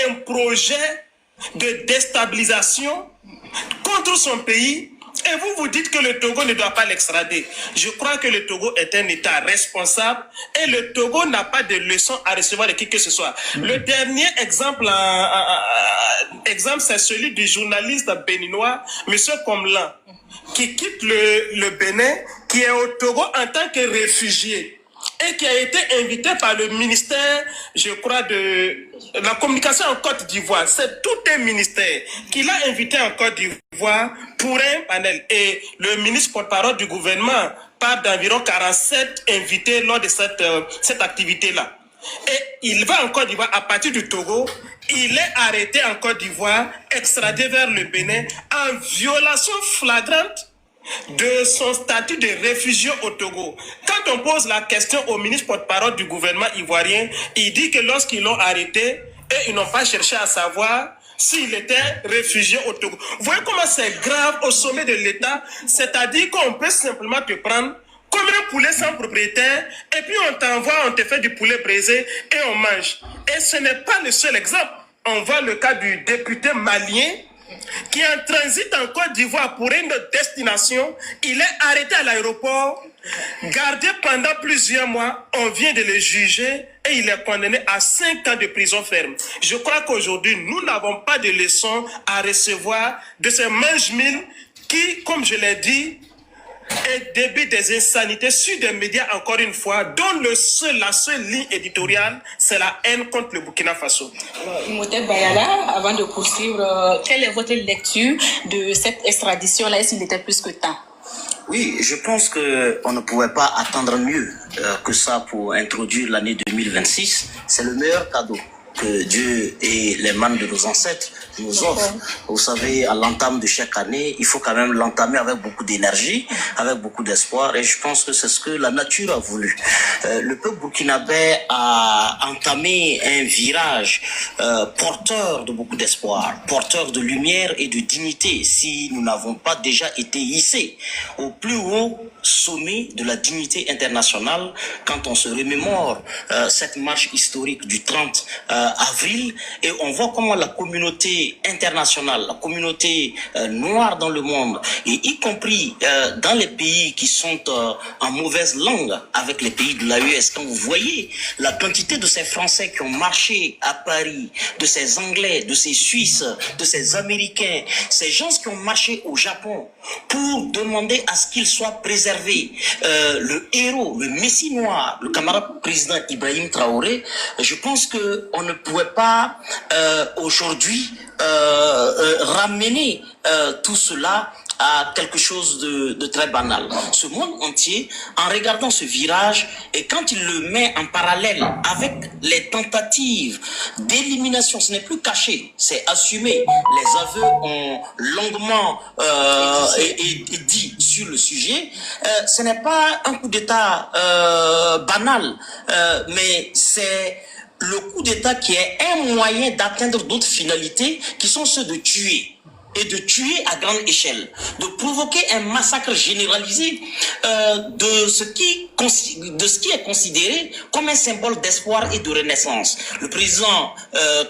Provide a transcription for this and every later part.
un projet de déstabilisation contre son pays. Et vous vous dites que le Togo ne doit pas l'extrader. Je crois que le Togo est un État responsable et le Togo n'a pas de leçons à recevoir de qui que ce soit. Le dernier exemple, c'est celui du journaliste béninois, M. Komlan, qui quitte le Bénin, qui est au Togo en tant que réfugié et qui a été invité par le ministère, je crois, de la communication en Côte d'Ivoire. C'est tout un ministère qui l'a invité en Côte d'Ivoire pour un panel. Et le ministre porte-parole du gouvernement parle d'environ 47 invités lors de cette activité-là. Et il va en Côte d'Ivoire à partir du Togo. Il est arrêté en Côte d'Ivoire, extradé vers le Bénin en violation flagrante de son statut de réfugié au Togo. Quand on pose la question au ministre porte-parole du gouvernement ivoirien, il dit que lorsqu'ils l'ont arrêté, et ils n'ont pas cherché à savoir s'il était réfugié au Togo. Vous voyez comment c'est grave au sommet de l'État? C'est-à-dire qu'on peut simplement te prendre comme un poulet sans propriétaire, et puis on t'envoie, on te fait du poulet braisé et on mange. Et ce n'est pas le seul exemple. On voit le cas du député malien qui est en transit en Côte d'Ivoire pour une destination. Il est arrêté à l'aéroport, gardé pendant plusieurs mois. On vient de le juger et il est condamné à 5 ans de prison ferme. Je crois qu'aujourd'hui, nous n'avons pas de leçons à recevoir de ces mange-mille qui, comme je l'ai dit, et début des insanités sur des médias, encore une fois, dont la seule ligne éditoriale, c'est la haine contre le Burkina Faso. Imhotep Bayala, avant de poursuivre, quelle est votre lecture de cette extradition-là? Est-ce qu'il était plus que temps? Oui, je pense qu'on ne pouvait pas attendre mieux que ça pour introduire l'année 2026. C'est le meilleur cadeau que Dieu et les membres de nos ancêtres nous offrent. Vous savez, à l'entame de chaque année, il faut quand même l'entamer avec beaucoup d'énergie, avec beaucoup d'espoir, et je pense que c'est ce que la nature a voulu. Le peuple burkinabé a entamé un virage porteur de beaucoup d'espoir, porteur de lumière et de dignité, si nous n'avons pas déjà été hissés au plus haut sommet de la dignité internationale quand on se remémore cette marche historique du 30 avril, et on voit comment la communauté internationale, la communauté noire dans le monde, et y compris dans les pays qui sont en mauvaise langue avec les pays de l'AES, quand vous voyez la quantité de ces Français qui ont marché à Paris, de ces Anglais, de ces Suisses, de ces Américains, ces gens qui ont marché au Japon pour demander à ce qu'il soit préservé, le héros, le messie noir, le camarade président Ibrahim Traoré, je pense que on ne pouvait pas aujourd'hui ramener tout cela à quelque chose de très banal. Ce monde entier, en regardant ce virage, et quand il le met en parallèle avec les tentatives d'élimination, ce n'est plus caché, c'est assumé. Les aveux ont longuement dit sur le sujet. Ce n'est pas un coup d'État banal, mais c'est le coup d'État qui est un moyen d'atteindre d'autres finalités qui sont ceux de tuer. Et de tuer à grande échelle, de provoquer un massacre généralisé de ce qui est considéré comme un symbole d'espoir et de renaissance. Le président,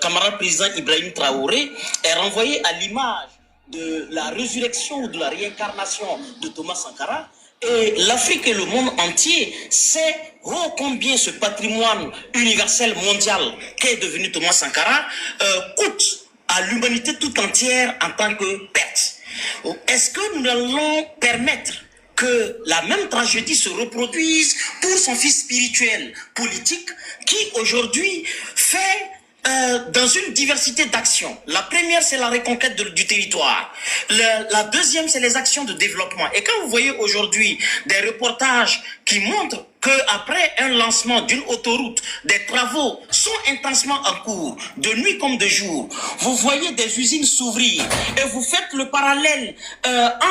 camarade président Ibrahim Traoré, est renvoyé à l'image de la résurrection ou de la réincarnation de Thomas Sankara. Et l'Afrique et le monde entier sait combien ce patrimoine universel mondial qu'est devenu Thomas Sankara coûte à l'humanité tout entière en tant que perte. Est-ce que nous allons permettre que la même tragédie se reproduise pour son fils spirituel, politique, qui aujourd'hui fait dans une diversité d'actions. La première, c'est la reconquête du territoire. La deuxième, c'est les actions de développement. Et quand vous voyez aujourd'hui des reportages qui montrent qu'après un lancement d'une autoroute, des travaux sont intensement en cours, de nuit comme de jour. Vous voyez des usines s'ouvrir et vous faites le parallèle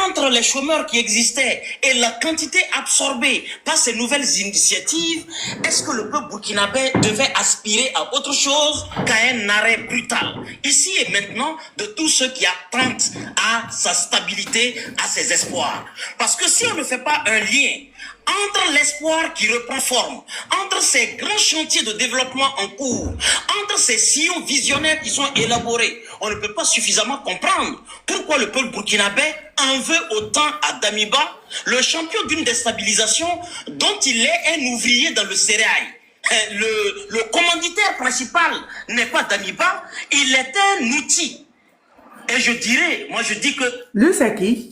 entre les chômeurs qui existaient et la quantité absorbée par ces nouvelles initiatives. Est-ce que le peuple burkinabé devait aspirer à autre chose qu'à un arrêt brutal, ici et maintenant, de tous ceux qui attendent à sa stabilité, à ses espoirs? Parce que si on ne fait pas un lien entre l'espoir qui reprend forme, entre ces grands chantiers de développement en cours, entre ces sillons visionnaires qui sont élaborés, on ne peut pas suffisamment comprendre pourquoi le peuple burkinabé en veut autant à Damiba, le champion d'une déstabilisation dont il est un ouvrier dans le sérail. Le commanditaire principal n'est pas Damiba, il est un outil. Et je dirais, moi je dis que... Lui, c'est qui?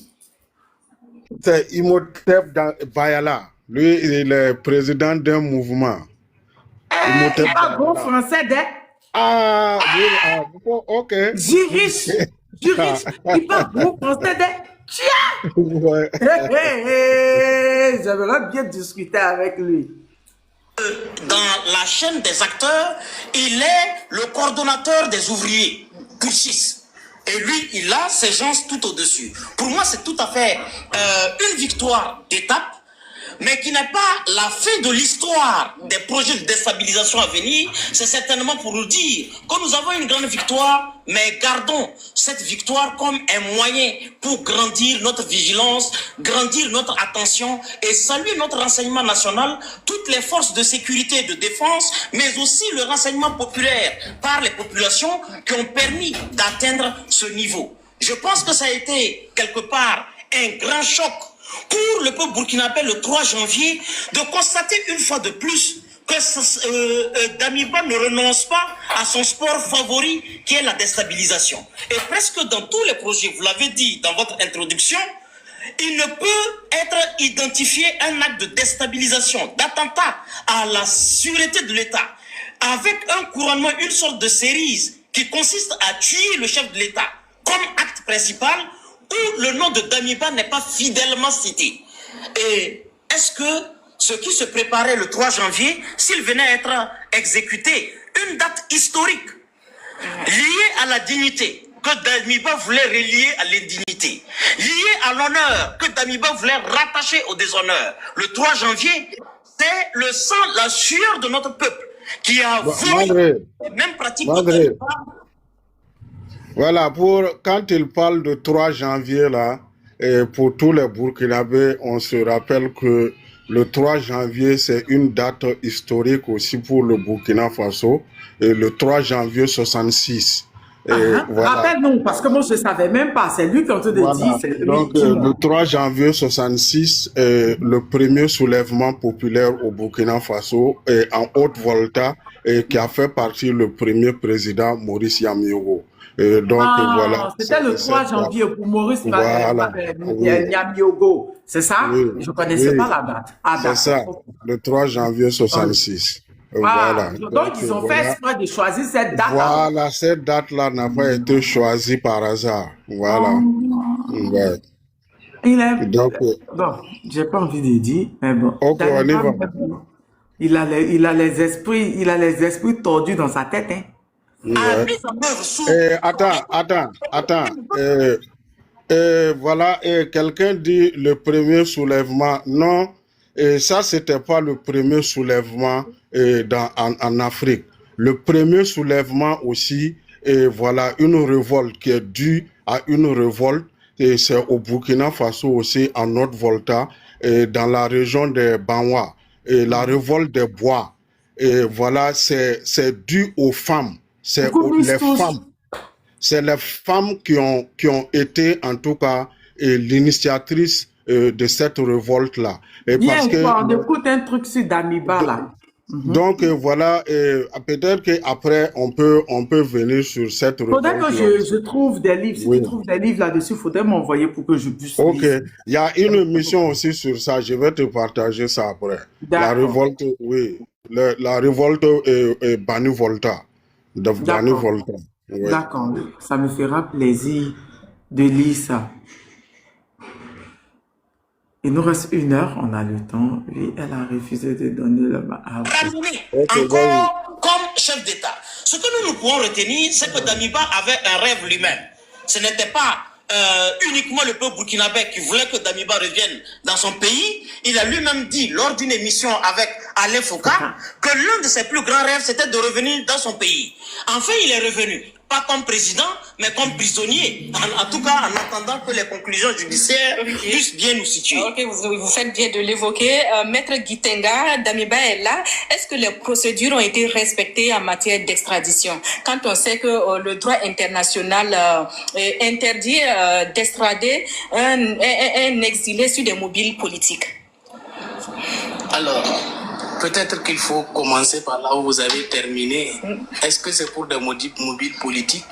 C'est Imhotep Bayala. Lui, il est président d'un mouvement. Il parle bon français, dès. Ah, oui, ok. Juriste. Il parle bon français, dès. Tiens! Ouais. J'aimerais bien discuter avec lui. Dans la chaîne des acteurs, il est le coordonnateur des ouvriers, Pourchis. Et lui, il a ses gens tout au-dessus. Pour moi, c'est tout à fait une victoire d'étape, mais qui n'est pas la fin de l'histoire des projets de déstabilisation à venir. C'est certainement pour nous dire que nous avons une grande victoire, mais gardons cette victoire comme un moyen pour grandir notre vigilance, grandir notre attention et saluer notre renseignement national, toutes les forces de sécurité et de défense, mais aussi le renseignement populaire par les populations qui ont permis d'atteindre ce niveau. Je pense que ça a été quelque part un grand choc pour le peuple burkinabé le 3 janvier de constater une fois de plus que Damiba ne renonce pas à son sport favori qui est la déstabilisation. Et presque dans tous les projets, vous l'avez dit dans votre introduction, il ne peut être identifié un acte de déstabilisation, d'attentat à la sûreté de l'État, avec un couronnement, une sorte de cerise qui consiste à tuer le chef de l'État comme acte principal, où le nom de Damiba n'est pas fidèlement cité. Et est-ce que ce qui se préparait le 3 janvier, s'il venait à être exécuté, une date historique liée à la dignité que Damiba voulait relier à l'indignité, liée à l'honneur que Damiba voulait rattacher au déshonneur, le 3 janvier, c'est le sang, la sueur de notre peuple qui a voulu les mêmes pratiques que Damiba. Voilà, quand il parle de 3 janvier, là, et pour tous les Burkinabés, on se rappelle que le 3 janvier, c'est une date historique aussi pour le Burkina Faso, et le 3 janvier 66. Voilà. Rappelle-nous, parce que moi, je ne savais même pas. C'est lui qui a dit. Donc, le 3 janvier 66, le premier soulèvement populaire au Burkina Faso, en Haute-Volta, qui a fait partie le premier président Maurice Yamiogo. Donc, voilà. C'était le 3 janvier pour Maurice Yamiogo. C'est ça? Oui, je ne connaissais pas la date. C'est ça, le 3 janvier 66. Voilà. Donc, ils ont fait exprès de choisir cette date. Voilà, cette date-là n'a pas été choisie par hasard. Voilà. Ouais. Donc, bon, j'ai pas envie de dire, mais bon. Ok, on y va. Il a les esprits tordus dans sa tête, hein. Ouais. Attends. Voilà, quelqu'un dit le premier soulèvement. Non, ça, c'était pas le premier soulèvement en Afrique. Le premier soulèvement aussi, voilà, une révolte qui est due à une révolte, et c'est au Burkina Faso aussi, en Haute-Volta, dans la région des Banwa, et la révolte des Bois. Et voilà, c'est dû aux femmes. C'est les femmes qui ont été, en tout cas, l'initiatrice de cette révolte-là. On écoute un truc sur Damiba, là. Donc, voilà, peut-être qu'après, on peut venir sur cette révolte. Faudrait que je trouve des livres. Si tu trouves des livres là-dessus, il faudrait m'envoyer pour que je puisse lire. Ok. Il y a une émission aussi sur ça. Je vais te partager ça après. La révolte, oui. La révolte Bani Volta. Bani Volta. Oui. D'accord. Ça me fera plaisir de lire ça. Il nous reste 1 heure, on a le temps. Oui, elle a refusé de donner le encore comme chef d'État. Ce que nous pouvons retenir, c'est que Damiba avait un rêve lui-même. Ce n'était pas uniquement le peuple burkinabé qui voulait que Damiba revienne dans son pays. Il a lui-même dit lors d'une émission avec Alain Foucault que l'un de ses plus grands rêves, c'était de revenir dans son pays. Enfin, il est revenu. Pas comme président, mais comme prisonnier. En tout cas, en attendant que les conclusions judiciaires puissent bien nous situer. Ok, vous faites bien de l'évoquer. Maître Gitenga, Damiba est là. Est-ce que les procédures ont été respectées en matière d'extradition? Quand on sait que le droit international interdit d'extrader un exilé sur des mobiles politiques. Alors, peut-être qu'il faut commencer par là où vous avez terminé. Est-ce que c'est pour des mobiles politiques?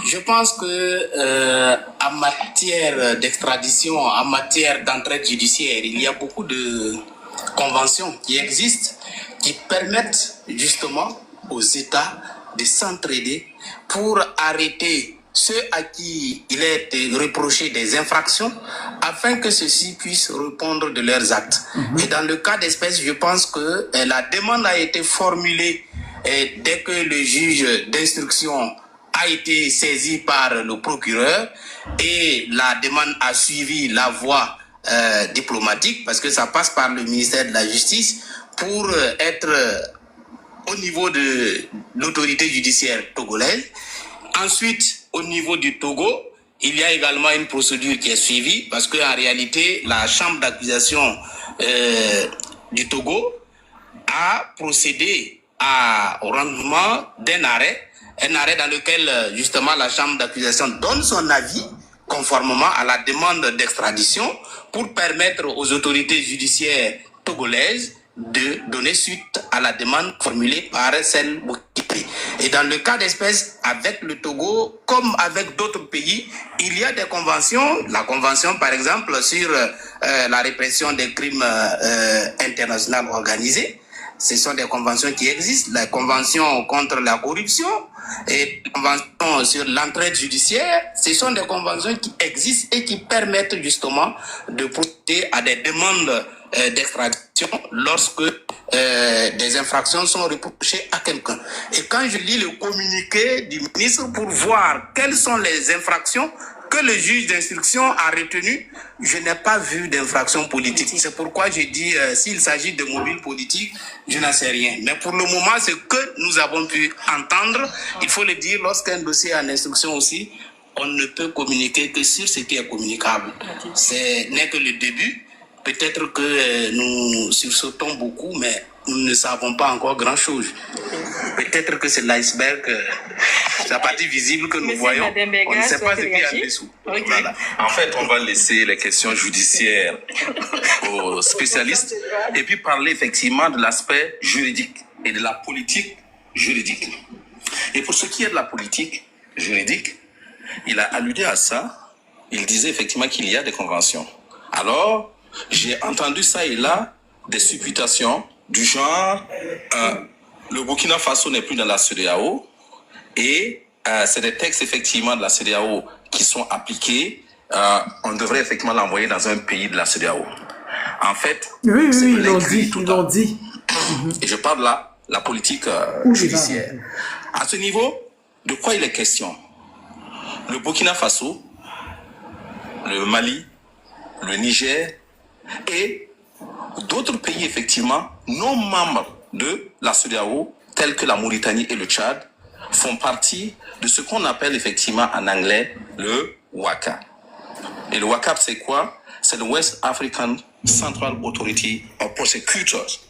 Je pense que en matière d'extradition, en matière d'entraide judiciaire, il y a beaucoup de conventions qui existent qui permettent justement aux États de s'entraider pour arrêter ceux à qui il a été reproché des infractions afin que ceux-ci puissent répondre de leurs actes. Et dans le cas d'espèce, je pense que la demande a été formulée dès que le juge d'instruction a été saisi par le procureur et la demande a suivi la voie diplomatique parce que ça passe par le ministère de la Justice pour être au niveau de l'autorité judiciaire togolaise. Ensuite, au niveau du Togo, il y a également une procédure qui est suivie parce qu'en réalité, la chambre d'accusation du Togo a procédé au rendement d'un arrêt, un arrêt dans lequel justement la chambre d'accusation donne son avis conformément à la demande d'extradition pour permettre aux autorités judiciaires togolaises de donner suite à la demande formulée par celle occupée. Et dans le cas d'espèce, avec le Togo, comme avec d'autres pays, il y a des conventions. La convention, par exemple, sur la répression des crimes internationaux organisés. Ce sont des conventions qui existent. La convention contre la corruption et la convention sur l'entraide judiciaire, ce sont des conventions qui existent et qui permettent justement de procéder à des demandes d'extradition lorsque des infractions sont reprochées à quelqu'un. Et quand je lis le communiqué du ministre pour voir quelles sont les infractions que le juge d'instruction a retenues, je n'ai pas vu d'infraction politique. C'est pourquoi je dis, s'il s'agit de mobiles politiques, je n'en sais rien. Mais pour le moment, ce que nous avons pu entendre, il faut le dire, lorsqu'un dossier est en instruction aussi, on ne peut communiquer que sur ce qui est communicable. Ce n'est que le début. Peut-être que nous sursautons beaucoup, mais nous ne savons pas encore grand-chose. Peut-être que c'est l'iceberg, la partie visible que nous voyons. On ne sait pas ce qu'il y a en dessous. Okay. Voilà. En fait, on va laisser les questions judiciaires aux spécialistes et puis parler effectivement de l'aspect juridique et de la politique juridique. Et pour ce qui est de la politique juridique, il a alludé à ça. Il disait effectivement qu'il y a des conventions. Alors, j'ai entendu ça et là, des supputations du genre le Burkina Faso n'est plus dans la CEDEAO et c'est des textes effectivement de la CEDEAO qui sont appliqués. On devrait effectivement l'envoyer dans un pays de la CEDEAO. En fait, oui, ils l'ont dit. Et je parle là, la politique judiciaire. À ce niveau, de quoi il est question? Le Burkina Faso, le Mali, le Niger et d'autres pays effectivement non membres de la CEDEAO, tels que la Mauritanie et le Tchad, font partie de ce qu'on appelle effectivement en anglais le WACA. Et le WACA, c'est quoi? C'est le West African Central Authority of Prosecutors.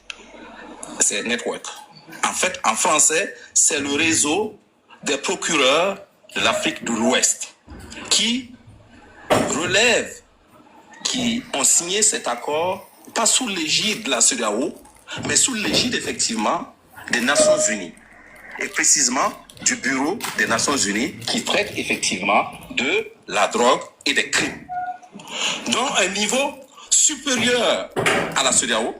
C'est Network. En fait, en français, c'est le réseau des procureurs de l'Afrique de l'Ouest qui relèvent, qui ont signé cet accord, pas sous l'égide de la CEDEAO, mais sous l'égide effectivement des Nations Unies. Et précisément du Bureau des Nations Unies qui traite effectivement de la drogue et des crimes. Donc un niveau supérieur à la CEDEAO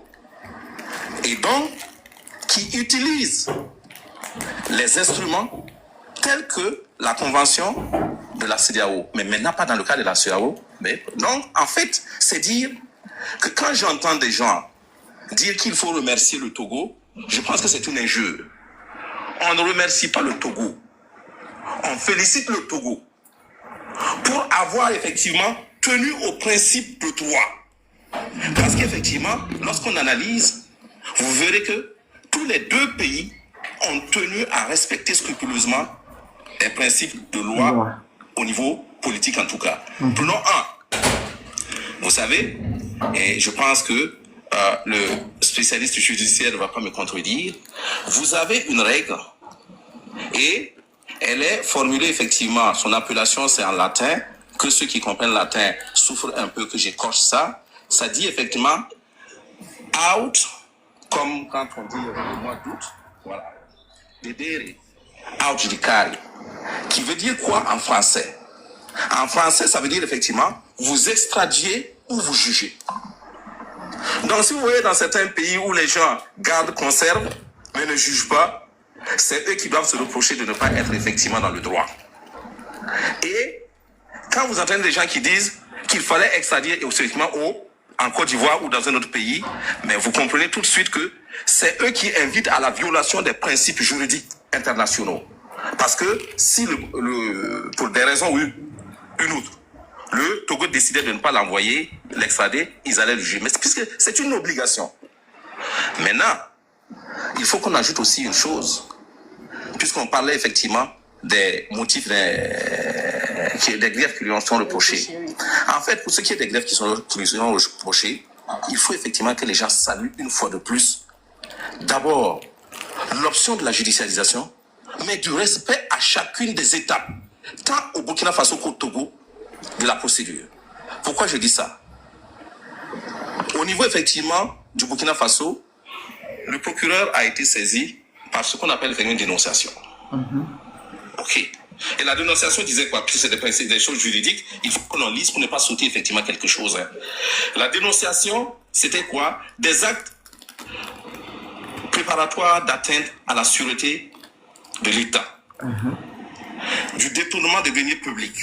et donc qui utilise les instruments tels que la Convention de la CEDEAO, mais maintenant pas dans le cas de la CEDEAO. Mais donc en fait, c'est dire que quand j'entends des gens dire qu'il faut remercier le Togo, je pense que c'est une injure. On ne remercie pas le Togo. On félicite le Togo pour avoir effectivement tenu au principe de droit. Parce qu'effectivement, lorsqu'on analyse, vous verrez que tous les deux pays ont tenu à respecter scrupuleusement les principes de loi au niveau politique en tout cas. Prenons un. Vous savez, et je pense que le spécialiste judiciaire ne va pas me contredire, vous avez une règle et elle est formulée effectivement, son appellation c'est en latin, que ceux qui comprennent latin souffrent un peu que j'écorche ça. Ça dit effectivement out, comme quand on dit le mois d'août, voilà, dedere, out judicari, qui veut dire quoi en français? En français, ça veut dire effectivement, vous extradiez ou vous jugez. Donc si vous voyez dans certains pays où les gens gardent, conservent, mais ne jugent pas, c'est eux qui doivent se reprocher de ne pas être effectivement dans le droit. Et quand vous entendez des gens qui disent qu'il fallait extradier effectivement en Côte d'Ivoire ou dans un autre pays, mais vous comprenez tout de suite que c'est eux qui invitent à la violation des principes juridiques internationaux. Parce que si pour des raisons ou une autre, le Togo décidait de ne pas l'envoyer, l'extrader, ils allaient le juger. Mais puisque c'est une obligation. Maintenant, il faut qu'on ajoute aussi une chose. Puisqu'on parlait effectivement des motifs des griefs qui lui sont reprochés. En fait, pour ce qui est des griefs qui lui sont reprochés, il faut effectivement que les gens saluent une fois de plus, d'abord, l'option de la judicialisation, mais du respect à chacune des étapes, tant au Burkina Faso qu'au Togo, de la procédure. Pourquoi je dis ça? Au niveau effectivement du Burkina Faso, le procureur a été saisi par ce qu'on appelle une dénonciation. Ok. Et la dénonciation disait quoi? Puisque c'est des choses juridiques, il faut qu'on en lise pour ne pas sauter effectivement quelque chose. Hein. La dénonciation, c'était quoi? Des actes préparatoires d'atteinte à la sûreté de l'État. Du détournement de deniers publics.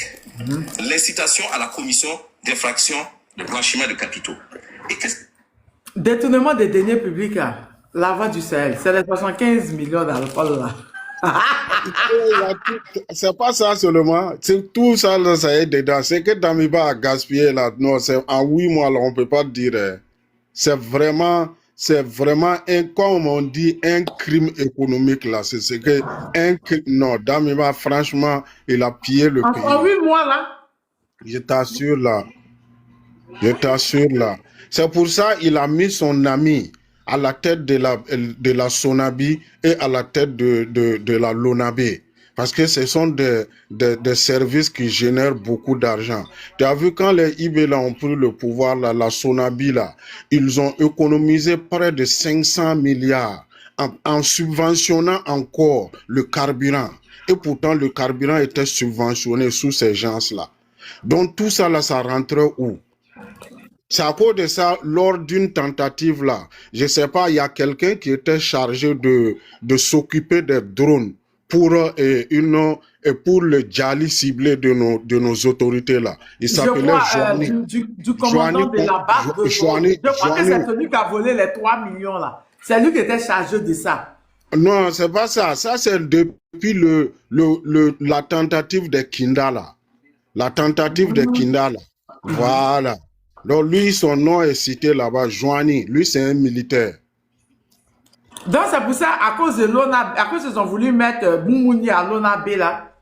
L'incitation à la commission d'infraction de blanchiment de capitaux. Et Détournement des deniers publics, la voie du Sahel, c'est les 75 millions d'alcool là. C'est pas ça seulement, c'est tout ça là, ça est dedans. C'est que Damiba a gaspillé là. Non, c'est en 8 mois là, on peut pas dire. C'est vraiment comme on dit, un crime économique là. C'est que non, Damiba, franchement, il a pillé le pays. En 8 mois là. Je t'assure là. C'est pour ça qu'il a mis son ami à la tête de la Sonabi et à la tête de la Lonabé. Parce que ce sont des services qui génèrent beaucoup d'argent. Tu as vu quand les IB là ont pris le pouvoir, là, la Sonabi, là, ils ont économisé près de 500 milliards en subventionnant encore le carburant. Et pourtant, le carburant était subventionné sous ces gens-là. Donc tout ça, là, ça rentrait où? C'est à cause de ça, lors d'une tentative là, je sais pas, il y a quelqu'un qui était chargé de s'occuper des drones pour le Djali ciblé de nos autorités là. Il s'appelait Joanie. Du commandant de la barque de Joanie. Je crois que c'est celui qui a volé les 3 millions là. C'est lui qui était chargé de ça. Non, c'est pas ça. Ça, c'est depuis la tentative de Kinda là. La tentative de Kinda là. Voilà. Donc lui, son nom est cité là-bas, Joanie. Lui, c'est un militaire. Donc c'est pour ça, à cause de l'ONAB, à cause qu'ils ont voulu mettre Boumouni à l'ONAB là.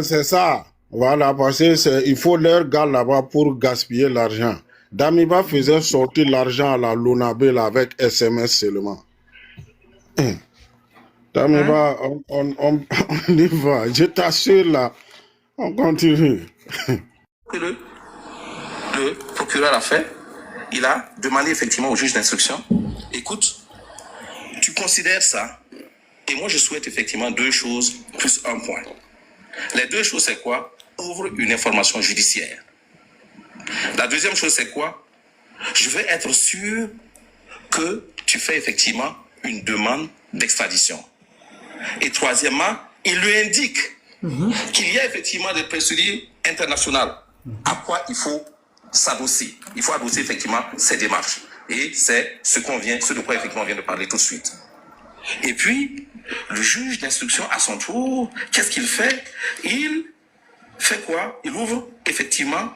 C'est ça. Voilà, parce qu'il faut leur gars là-bas pour gaspiller l'argent. Damiba faisait sortir l'argent à la l'ONAB là avec SMS seulement. Damiba, on y va. Je t'assure là, on continue. Le procureur a fait, il a demandé effectivement au juge d'instruction, écoute, tu considères ça, et moi je souhaite effectivement 2 choses plus 1 point. Les 2 choses c'est quoi? Ouvre une information judiciaire. La deuxième chose c'est quoi? Je veux être sûr que tu fais effectivement une demande d'extradition. Et troisièmement, il lui indique qu'il y a effectivement des procédures internationales à quoi il faut s'adosser. Il faut adosser effectivement ces démarches. Et c'est ce de quoi effectivement on vient de parler tout de suite. Et puis, le juge d'instruction à son tour, qu'est-ce qu'il fait? Il fait quoi? Il ouvre effectivement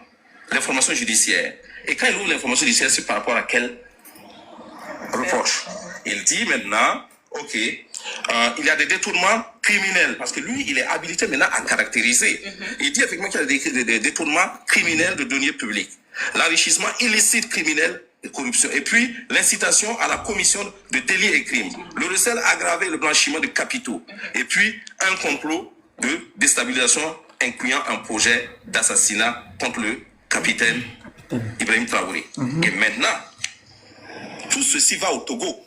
l'information judiciaire. Et quand il ouvre l'information judiciaire, c'est par rapport à quel reproche? Il dit maintenant, ok, il y a des détournements criminels, parce que lui, il est habilité maintenant à caractériser. Il dit effectivement qu'il y a des détournements criminels de deniers publics, l'enrichissement illicite criminel et corruption, et puis l'incitation à la commission de délits et crimes, le recel aggravé, le blanchiment de capitaux, et puis un complot de déstabilisation incluant un projet d'assassinat contre le capitaine Ibrahim Traoré. Et maintenant, tout ceci va au Togo.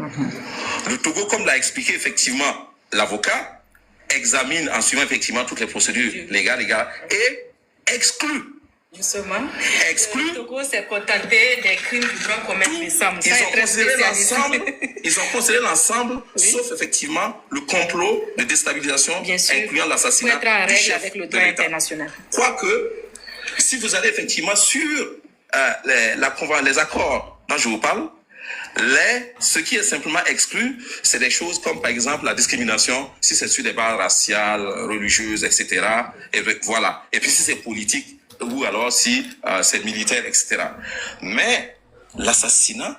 Le Togo, comme l'a expliqué effectivement l'avocat, examine en suivant effectivement toutes les procédures légales et exclut. Justement, Exclut. le Togo s'est contenté des crimes du grand commerce des sommes. Ils ont considéré l'ensemble, sauf effectivement le complot de déstabilisation incluant l'assassinat du chef avec le de droit l'État. international. Quoique, si vous allez effectivement sur les accords dont je vous parle, ce qui est simplement exclu, c'est des choses comme par exemple la discrimination, si c'est sur des bases raciales, religieuses, etc. Et voilà. Et puis si c'est politique, ou alors si c'est militaire, etc. Mais l'assassinat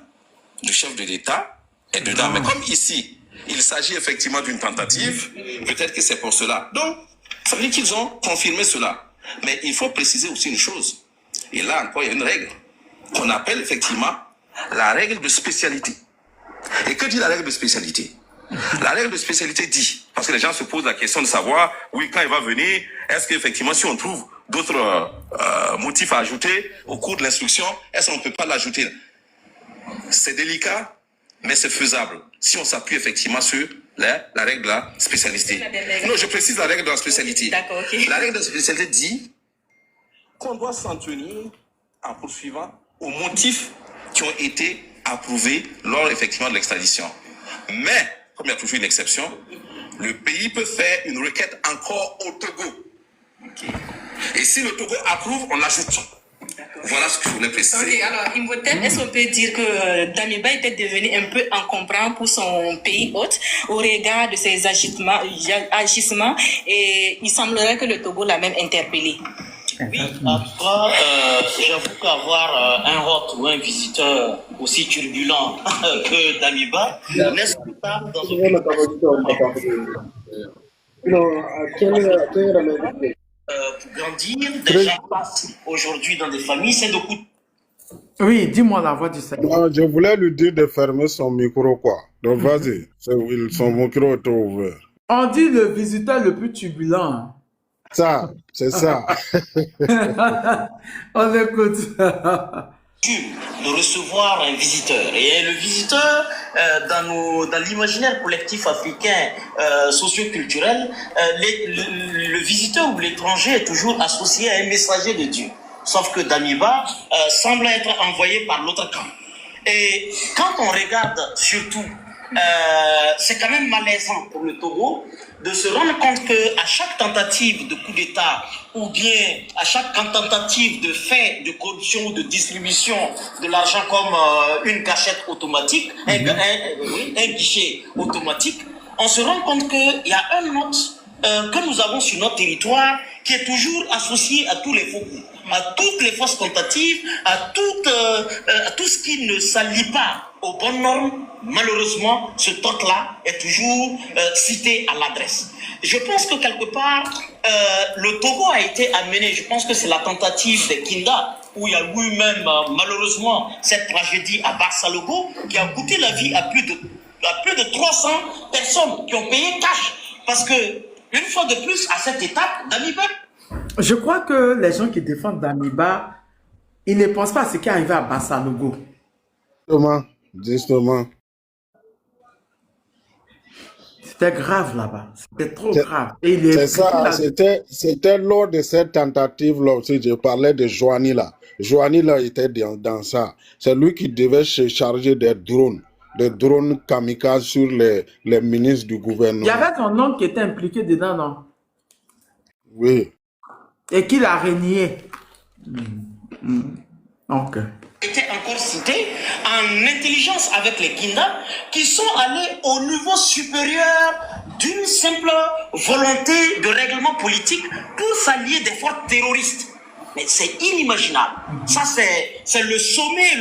du chef de l'État est dedans. Mais comme ici, il s'agit effectivement d'une tentative, peut-être que c'est pour cela. Donc, ça veut dire qu'ils ont confirmé cela. Mais il faut préciser aussi une chose. Et là encore, il y a une règle qu'on appelle effectivement la règle de spécialité. Et que dit la règle de spécialité? La règle de spécialité dit, parce que les gens se posent la question de savoir, oui, quand il va venir, est-ce qu'effectivement, si on trouve d'autres motifs à ajouter au cours de l'instruction, est-ce qu'on ne peut pas l'ajouter? C'est délicat, mais c'est faisable, si on s'appuie effectivement sur la règle de la spécialité. Non, je précise la règle de la spécialité. D'accord, ok. La règle de la spécialité dit qu'on doit s'en tenir en poursuivant aux motifs qui ont été approuvés lors effectivement de l'extradition. Mais, comme il y a toujours une exception, le pays peut faire une requête encore au Togo. Et si le Togo approuve, on l'ajoute. Voilà ce que je voulais préciser. Ok, alors, Imhotep, est-ce qu'on peut dire que Damiba était devenu un peu encombrant pour son pays hôte au regard de ses agissements et il semblerait que le Togo l'a même interpellé? Oui, en tout cas, j'avoue qu'avoir un hôte ou un visiteur aussi turbulent que Damiba n'est souhaitable dans un pays. Pour grandir, des gens passent aujourd'hui dans des familles, c'est de coups. Oui, dis-moi la voix du Seigneur. Non, je voulais lui dire de fermer son micro, quoi. Donc, vas-y. Son micro est ouvert. On dit le visiteur le plus turbulent. Ça, c'est ça. On écoute. De recevoir un visiteur. Et le visiteur, dans l'imaginaire collectif africain socioculturel, le visiteur ou l'étranger est toujours associé à un messager de Dieu. Sauf que Damiba semble être envoyé par l'autre camp. Et quand on regarde surtout, c'est quand même malaisant pour le Togo de se rendre compte qu'à chaque tentative de coup d'État ou bien à chaque tentative de fait de corruption ou de distribution de l'argent comme une gâchette automatique, un guichet automatique, on se rend compte qu'il y a un autre que nous avons sur notre territoire qui est toujours associé à tous les faux coups, à toutes les fausses tentatives, à tout ce qui ne s'allie pas aux bonnes normes. Malheureusement, ce toc-là est toujours cité à l'adresse. Je pense que quelque part, le Togo a été amené, je pense que c'est la tentative de Kinda, où il y a eu même, malheureusement, cette tragédie à Barsalogo, qui a coûté la vie à plus de 300 personnes qui ont payé cash. Parce que, une fois de plus, à cette étape, Damiba. Je crois que les gens qui défendent Damiba, ils ne pensent pas à ce qui est arrivé à Barsalogo. Justement. C'était grave là-bas. C'était trop grave. C'est ça, c'était lors de cette tentative-là aussi, je parlais de Joanie là. Joanie là était dans ça. C'est lui qui devait se charger des drones kamikazes sur les ministres du gouvernement. Il y avait son oncle qui était impliqué dedans, non? Oui. Et qu'il a régné. Ok. Était encore cité en intelligence avec les Kinda qui sont allés au niveau supérieur d'une simple volonté de règlement politique pour s'allier des forces terroristes. Mais c'est inimaginable. Ça, c'est le sommet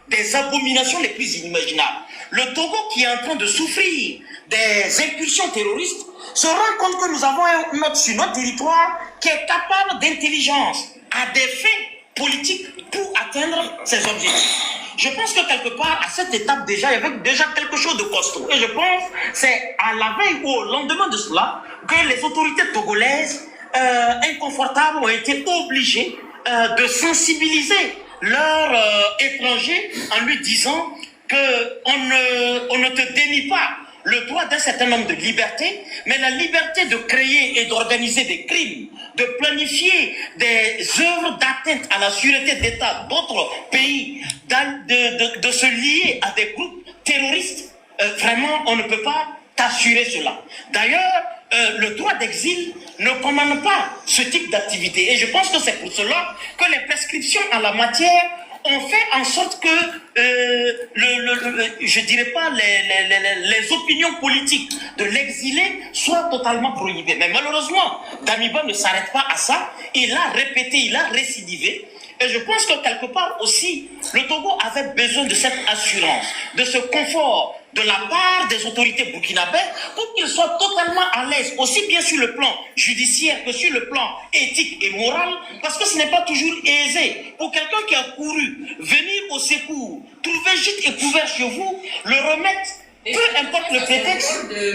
des abominations les plus inimaginables. Le Togo, qui est en train de souffrir des incursions terroristes, se rend compte que nous avons un autre sur notre territoire qui est capable d'intelligence à des fins politiques pour atteindre ses objectifs. Je pense que quelque part, à cette étape déjà, il y avait déjà quelque chose de costaud. Et je pense que c'est à la veille ou au lendemain de cela que les autorités togolaises inconfortables ont été obligées de sensibiliser leurs étrangers en lui disant qu'on ne te dénie pas le droit d'un certain nombre de libertés, mais la liberté de créer et d'organiser des crimes, de planifier des œuvres d'atteinte à la sûreté d'État d'autres pays, de se lier à des groupes terroristes, vraiment, on ne peut pas t'assurer cela. D'ailleurs, le droit d'exil ne commande pas ce type d'activité. Et je pense que c'est pour cela que les prescriptions en la matière ont fait en sorte que, je dirais pas, les opinions politiques de l'exilé soient totalement prohibées. Mais malheureusement, Damiba ne s'arrête pas à ça. Il a répété, il a récidivé. Et je pense que quelque part aussi, le Togo avait besoin de cette assurance, de ce confort de la part des autorités burkinabées pour qu'ils soient totalement à l'aise, aussi bien sur le plan judiciaire que sur le plan éthique et moral, parce que ce n'est pas toujours aisé pour quelqu'un qui a couru venir au secours, trouver gîte et couvert chez vous, le remettre, peu importe le prétexte, de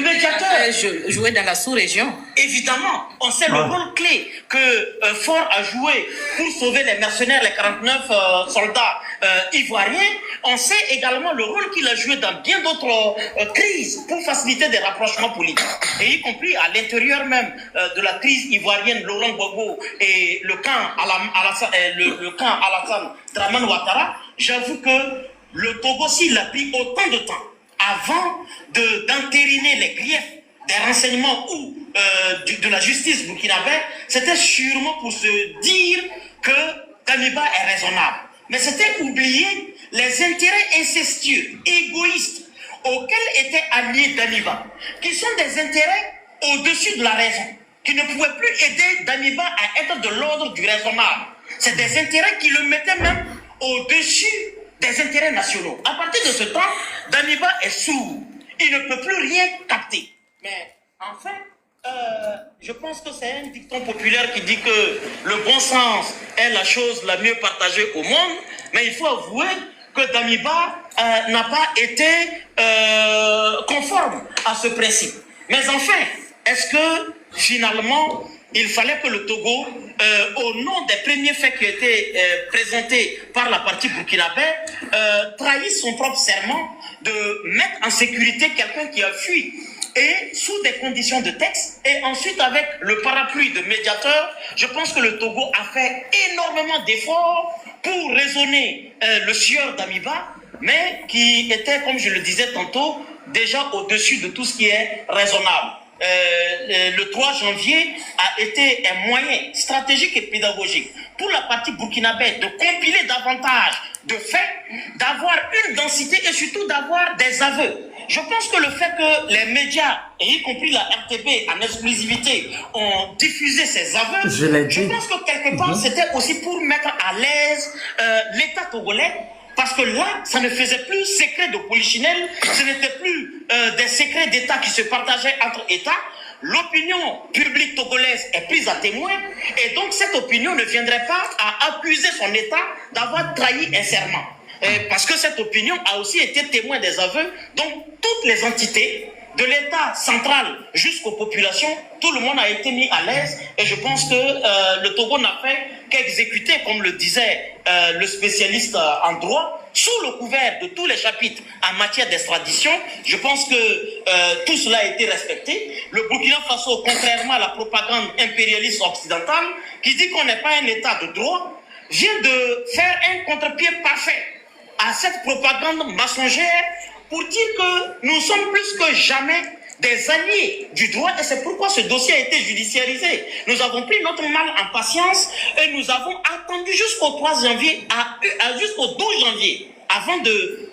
médiateur. Jouer dans la sous-région. Évidemment, on sait le rôle clé que Ford a joué pour sauver les mercenaires, les 49 soldats ivoiriens. On sait également le rôle qu'il a joué dans bien d'autres crises pour faciliter des rapprochements politiques. Et y compris à l'intérieur même de la crise ivoirienne, Laurent Gbagbo et le camp Alassane Dramane Ouattara, j'avoue que le Togo, s'il a pris autant de temps avant d'entériner les griefs des renseignements ou de la justice burkinabé, c'était sûrement pour se dire que Damiba est raisonnable. Mais c'était oublier les intérêts incestueux, égoïstes, auxquels était allié Damiba, qui sont des intérêts au-dessus de la raison, qui ne pouvaient plus aider Damiba à être de l'ordre du raisonnable. C'est des intérêts qui le mettaient même au-dessus des intérêts nationaux. À partir de ce temps, Damiba est sourd. Il ne peut plus rien capter. Mais enfin, je pense que c'est un dicton populaire qui dit que le bon sens est la chose la mieux partagée au monde. Mais il faut avouer que Damiba n'a pas été conforme à ce principe. Mais enfin, est-ce que finalement, il fallait que le Togo, au nom des premiers faits qui étaient présentés par la partie burkinabé, trahisse son propre serment de mettre en sécurité quelqu'un qui a fui et sous des conditions de texte, et ensuite avec le parapluie de médiateur, je pense que le Togo a fait énormément d'efforts pour raisonner le sieur Damiba, mais qui était, comme je le disais tantôt, déjà au-dessus de tout ce qui est raisonnable. Le 3 janvier a été un moyen stratégique et pédagogique pour la partie burkinabé de compiler davantage de faits, d'avoir une densité et surtout d'avoir des aveux. Je pense que le fait que les médias, et y compris la RTB en exclusivité, ont diffusé ces aveux, je pense que quelque part c'était aussi pour mettre à l'aise l'État togolais. Parce que là, ça ne faisait plus secret de polichinelle, ce n'était plus des secrets d'État qui se partageaient entre États. L'opinion publique togolaise est prise à témoin et donc cette opinion ne viendrait pas à accuser son État d'avoir trahi un serment. Parce que cette opinion a aussi été témoin des aveux, donc toutes les entités, de l'État central jusqu'aux populations, tout le monde a été mis à l'aise et je pense que le Togo n'a fait qu'exécuter, comme le disait le spécialiste en droit, sous le couvert de tous les chapitres en matière d'extradition. Je pense que tout cela a été respecté. Le Burkina Faso, contrairement à la propagande impérialiste occidentale, qui dit qu'on n'est pas un État de droit, vient de faire un contre-pied parfait à cette propagande mensongère pour dire que nous sommes plus que jamais des alliés du droit et c'est pourquoi ce dossier a été judiciarisé. Nous avons pris notre mal en patience et nous avons attendu jusqu'au 3 janvier, jusqu'au 12 janvier, avant de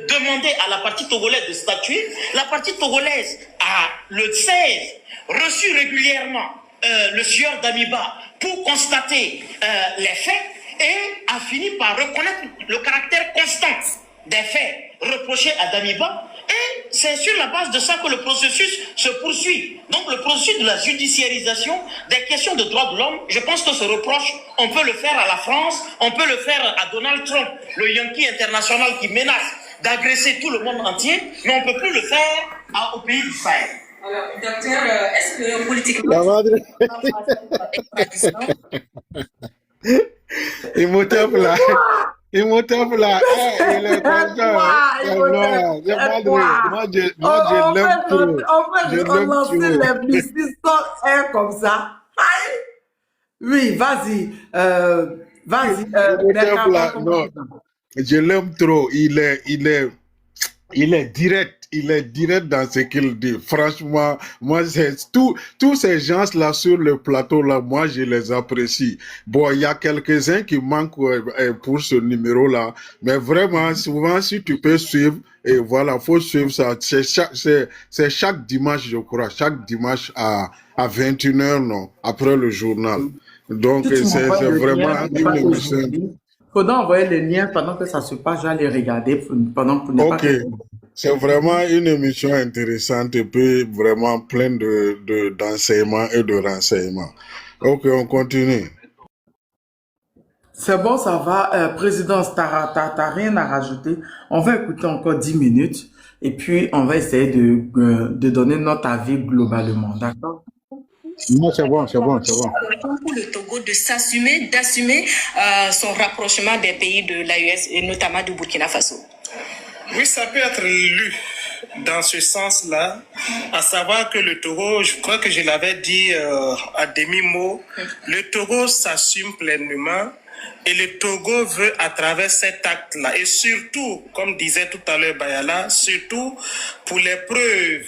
demander à la partie togolaise de statuer. La partie togolaise a, le 16, reçu régulièrement le sieur Damiba pour constater les faits. et a fini par reconnaître le caractère constant des faits reprochés à Damiba. Et c'est sur la base de ça que le processus se poursuit. Donc le processus de la judiciarisation des questions de droits de l'homme, je pense que ce reproche, on peut le faire à la France, on peut le faire à Donald Trump, le Yankee international qui menace d'agresser tout le monde entier, mais on ne peut plus le faire au pays du Sahel. Alors, docteur, est-ce que politiquement... Il me tape là. Il me tape là. Il est content. Moi, je l'aime trop. On lance les missiles sans air comme ça. Aïe. Oui, vas-y. Vas-y. Je l'aime trop. Il est direct. Il est direct dans ce qu'il dit. Franchement, moi, c'est tous ces gens-là sur le plateau-là, moi, je les apprécie. Bon, il y a quelques-uns qui manquent pour ce numéro-là. Mais vraiment, souvent, si tu peux suivre, et voilà, faut suivre ça. C'est chaque dimanche, je crois. Chaque dimanche à 21h, non, après le journal. Donc, c'est vraiment une émission. Faudra envoyer les liens pendant que ça se passe, je vais les regarder pour ne pas... C'est vraiment une émission intéressante et puis vraiment pleine d'enseignements et de renseignements. Ok, on continue. C'est bon, ça va. Présidence, t'as rien à rajouter. On va écouter encore 10 minutes et puis on va essayer de donner notre avis globalement. D'accord? Non, c'est bon. Pour le Togo d'assumer son rapprochement des pays de l'AES et notamment du Burkina Faso. Oui, ça peut être lu dans ce sens-là, à savoir que le Togo, je crois que je l'avais dit à demi-mot, le Togo s'assume pleinement et le Togo veut à travers cet acte-là, et surtout, comme disait tout à l'heure Bayala, surtout pour les preuves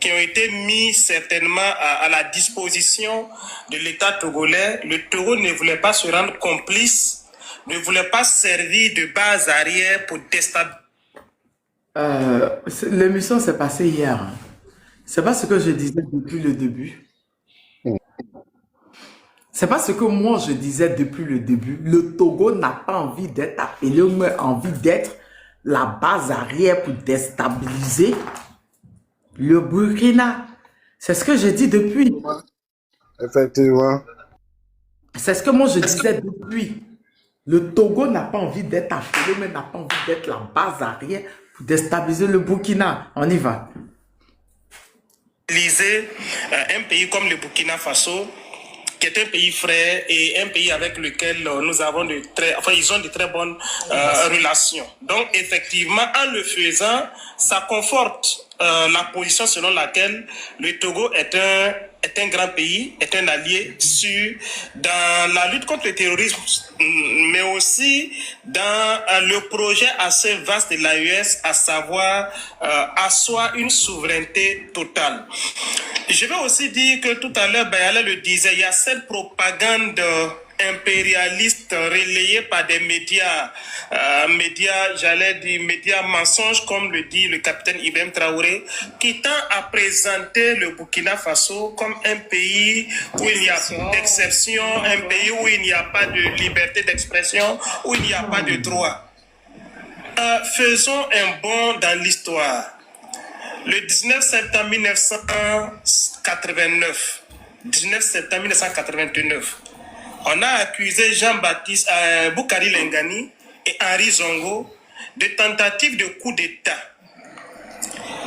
qui ont été mises certainement à la disposition de l'État togolais, le Togo ne voulait pas se rendre complice, ne voulait pas servir de base arrière pour déstabiliser. L'émission s'est passée hier. C'est pas ce que je disais depuis le début. C'est pas ce que moi je disais depuis le début. Le Togo n'a pas envie d'être appelé, mais envie d'être la base arrière pour déstabiliser le Burkina. C'est ce que je dis depuis. Effectivement. C'est ce que moi je disais depuis. Le Togo n'a pas envie d'être appelé, mais n'a pas envie d'être la base arrière pour déstabiliser le Burkina. On y va. Un pays comme le Burkina Faso, qui est un pays frère et un pays avec lequel nous avons ils ont de très bonnes relations. Donc, effectivement, en le faisant, ça conforte la position selon laquelle le Togo est un grand pays, est un allié dans la lutte contre le terrorisme, mais aussi dans le projet assez vaste de l'AES, à savoir asseoir une souveraineté totale. Je vais aussi dire que tout à l'heure, Bayala le disait, il y a cette propagande impérialiste relayée par des médias mensonges, comme le dit le capitaine Ibrahim Traoré, qui tend à présenter le Burkina Faso comme un pays où il n'y a pas d'exception, un pays où il n'y a pas de liberté d'expression, où il n'y a pas de droit. Faisons un bond dans l'histoire. Le 19 septembre 1989, on a accusé Jean-Baptiste Boukari Lengani et Henri Zongo de tentatives de coup d'État.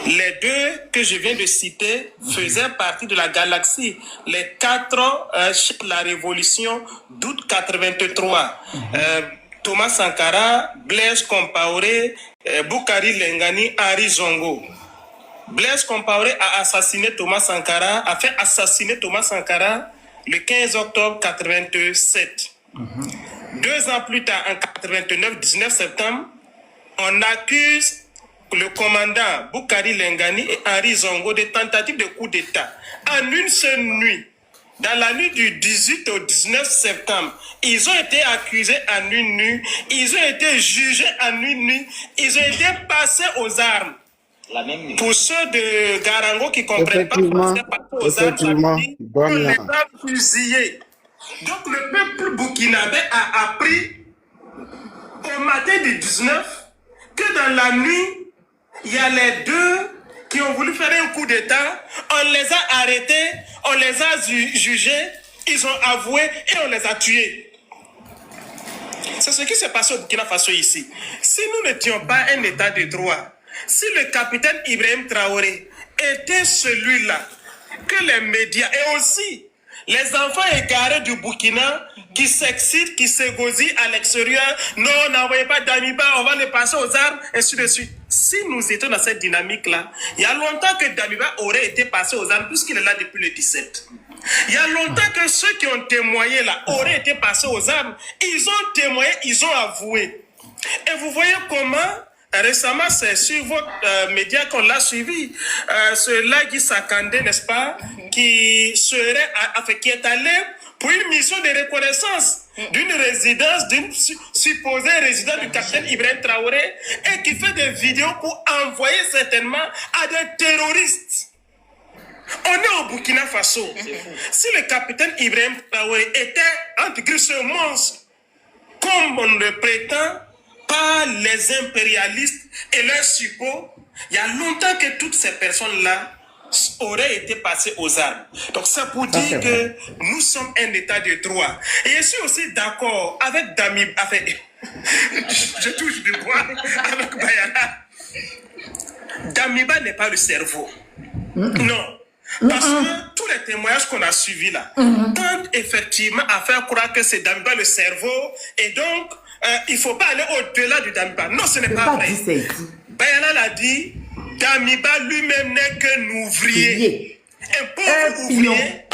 Les deux que je viens de citer faisaient partie de la galaxie, les 4 chefs de la révolution d'août 83. Thomas Sankara, Blaise Compaoré, Boukari Lengani, Henri Zongo. Blaise Compaoré a fait assassiner Thomas Sankara le 15 octobre 87. 2 ans plus tard, en 89, 19 septembre, on accuse le commandant Boukari Lengani et Henri Zongo de tentatives de coup d'État. En une seule nuit, dans la nuit du 18 au 19 septembre, ils ont été accusés en une nuit, ils ont été jugés en une nuit, ils ont été passés aux armes. La même nuit. Pour ceux de Garango qui ne comprennent pas français, aux armes, on les a fusillés. Donc le peuple burkinabé a appris qu'au matin du 19, que dans la nuit, il y a les deux qui ont voulu faire un coup d'État, on les a arrêtés, on les a jugés, ils ont avoué et on les a tués. C'est ce qui s'est passé au Burkina Faso ici. Si nous n'étions pas un État de droit, si le capitaine Ibrahim Traoré était celui-là, que les médias et aussi les enfants égarés du Burkina qui s'excitent, qui s'égosillent à l'extérieur, non, n'envoyez pas Damiba, on va les passer aux armes, et ainsi de suite. Si nous étions dans cette dynamique-là, il y a longtemps que Damiba aurait été passé aux armes puisqu'il est là depuis le 17. Il y a longtemps que ceux qui ont témoigné là auraient été passés aux armes. Ils ont témoigné, ils ont avoué. Et vous voyez comment récemment, c'est sur votre média qu'on l'a suivi. Ce Lagui Sakandé, n'est-ce pas, qui est allé pour une mission de reconnaissance d'une résidence, d'une supposée résidence du capitaine Ibrahim Traoré, et qui fait des vidéos pour envoyer certainement à des terroristes. On est au Burkina Faso. Si le capitaine Ibrahim Traoré était, entre guillemets, ce monstre, comme on le prétend, par les impérialistes et leurs suppôts, il y a longtemps que toutes ces personnes-là auraient été passées aux armes. Donc c'est pour dire que nous sommes un État de droit. Et je suis aussi d'accord avec Damiba, je touche du bois avec Bayana. Damiba n'est pas le cerveau. Non. Parce que tous les témoignages qu'on a suivis là, tentent effectivement à faire croire que c'est Damiba le cerveau, et donc il ne faut pas aller au-delà du Damiba. Non, ce n'est pas vrai. Bayana l'a dit, Damiba lui-même n'est qu'un ouvrier. Un pauvre ouvrier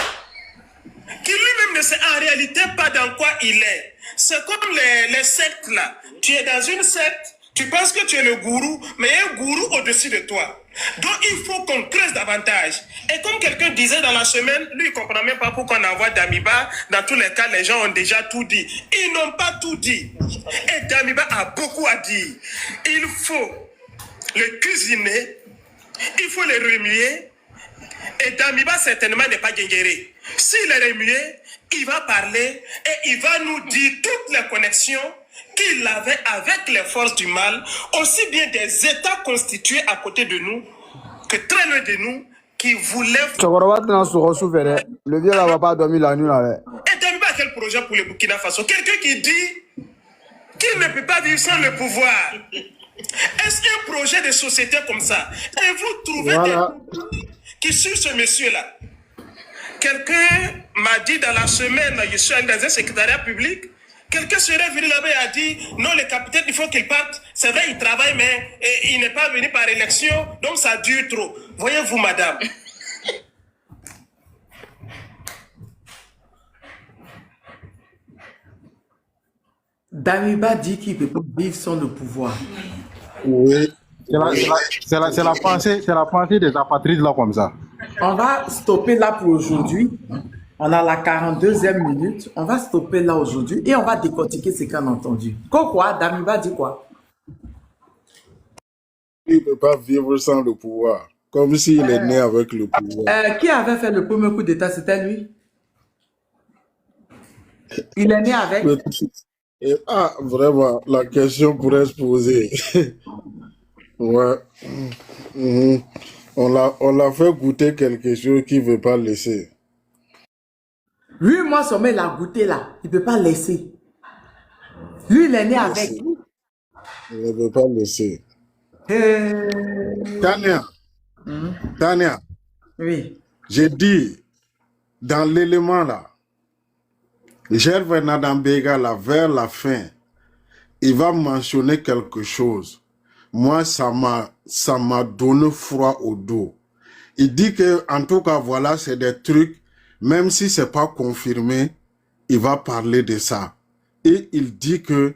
qui lui-même ne sait en réalité pas dans quoi il est. C'est comme les sectes là. Tu es dans une secte, tu penses que tu es le gourou, mais il y a un gourou au-dessus de toi. Donc il faut qu'on creuse davantage. Et comme quelqu'un disait dans la semaine, lui il ne comprend même pas pourquoi on envoie Damiba. Dans tous les cas, les gens ont déjà tout dit. Ils n'ont pas tout dit. Et Damiba a beaucoup à dire. Il faut le cuisiner, il faut le remuer. Et Damiba certainement n'est pas guégueré. S'il est remué, il va parler et il va nous dire toutes les connexions qu'il avait avec les forces du mal, aussi bien des États constitués à côté de nous, que très loin de nous, qui voulaient... Le vieux là va pas dormir la nuit là. Et Damiba a quel projet pour le Burkina Faso? Quelqu'un qui dit qu'il ne peut pas vivre sans le pouvoir. Est-ce qu'un projet de société comme ça? Et vous trouvez des qui suivent ce monsieur-là? Quelqu'un m'a dit dans la semaine, je suis allé dans un secrétariat public, quelqu'un serait venu là-bas et a dit, non, le capitaine, il faut qu'il parte. C'est vrai, il travaille, mais il n'est pas venu par élection, donc ça dure trop. Voyez-vous, madame. Damiba dit qu'il ne peut pas vivre sans le pouvoir. Oui. C'est la pensée des apatrides là comme ça. On va stopper là pour aujourd'hui. On a la 42e minute. On va stopper là aujourd'hui et on va décortiquer ce qu'on a entendu. Quoi, Damiba dit quoi? Il ne peut pas vivre sans le pouvoir. Comme s'il est né avec le pouvoir. Qui avait fait le premier coup d'État? C'était lui. Il est né avec... Vraiment, la question pourrait se poser. Ouais. On l'a fait goûter quelque chose qu'il ne veut pas laisser. Lui, moi, son mec l'a goûté là. Il ne peut pas laisser. Lui, il est né avec. Il ne veut pas laisser. Tania. Oui. J'ai dit, dans l'élément là, Gervais Nadambega là, vers la fin, il va mentionner quelque chose. Moi, ça m'a donné froid au dos. Il dit que, en tout cas, voilà, c'est des trucs, même si c'est pas confirmé, il va parler de ça. Et il dit que,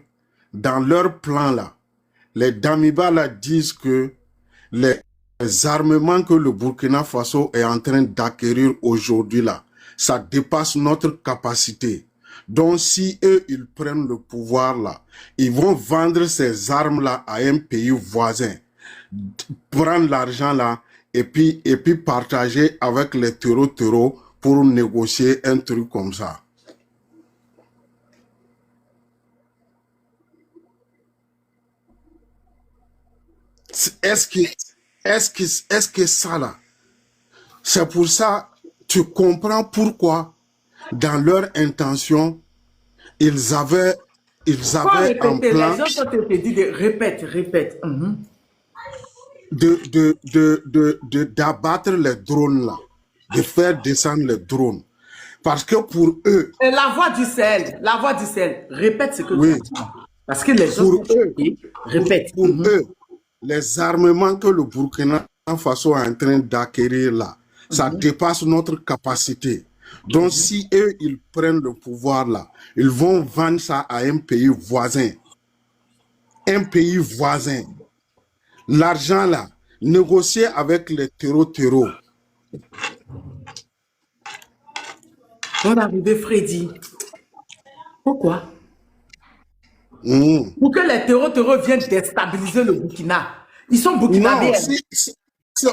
dans leur plan là, les Damiba là disent que les armements que le Burkina Faso est en train d'acquérir aujourd'hui là, ça dépasse notre capacité. Donc, si eux, ils prennent le pouvoir là, ils vont vendre ces armes-là à un pays voisin, prendre l'argent là, et puis partager avec les terreaux pour négocier un truc comme ça. Est-ce que, est-ce que ça là, c'est pour ça, tu comprends pourquoi, dans leur intention, ils avaient en répéter, plan les gens sont te dit de répète. d'abattre les drones là, de faire descendre les drones. Parce que pour eux... Et la voix du Sahel, répète ce que tu dis. Parce que les gens pour eux, répète. Pour eux, les armements que le Burkina Faso est en train d'acquérir là, ça dépasse notre capacité. Donc si eux, ils prennent le pouvoir là, ils vont vendre ça à un pays voisin. Un pays voisin. L'argent là, négocier avec les terreaux. On est arrivé, Freddy. Pourquoi? Pour que les terreaux viennent déstabiliser le Burkina. Ils sont burkinabés.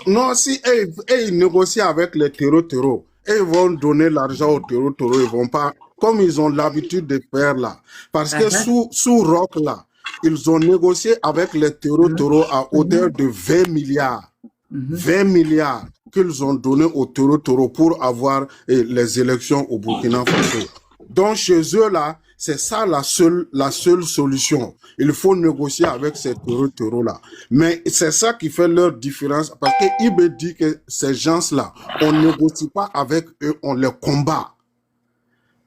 Non, si ils négocient avec les terreaux, ils vont donner l'argent aux terreaux, ils vont pas, comme ils ont l'habitude de faire là. Parce que sous Rock là, ils ont négocié avec les terreaux à hauteur de 20 milliards. 20 milliards qu'ils ont donné aux terreaux pour avoir les élections au Burkina Faso. Donc chez eux là, c'est ça la seule solution. Il faut négocier avec ces terreaux là. Mais c'est ça qui fait leur différence. Parce qu'il me dit que ces gens-là, on ne négocie pas avec eux, on les combat.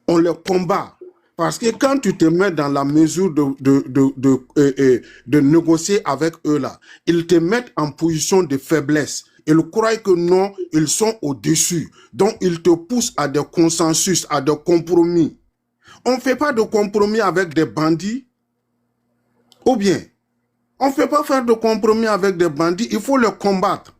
On les combat. Parce que quand tu te mets dans la mesure de négocier avec eux là, ils te mettent en position de faiblesse. Ils croient que non, ils sont au-dessus. Donc ils te poussent à des consensus, à des compromis. On ne fait pas de compromis avec des bandits. Ou bien, on ne fait pas faire de compromis avec des bandits, il faut les combattre.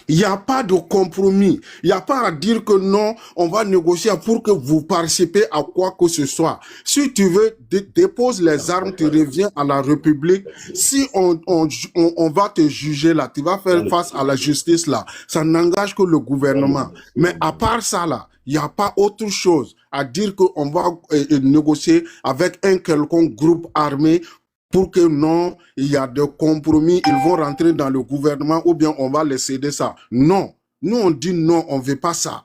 Il n'y a pas de compromis. Il n'y a pas à dire que non, on va négocier pour que vous participez à quoi que ce soit. Si tu veux, dépose les armes, tu reviens à la République. Si on va te juger là, tu vas faire face à la justice là, ça n'engage que le gouvernement. Mais à part ça là, il n'y a pas autre chose à dire qu'on va négocier avec un quelconque groupe armé pour que non, il y a des compromis, ils vont rentrer dans le gouvernement ou bien on va les céder ça. Non, nous on dit non, on ne veut pas ça.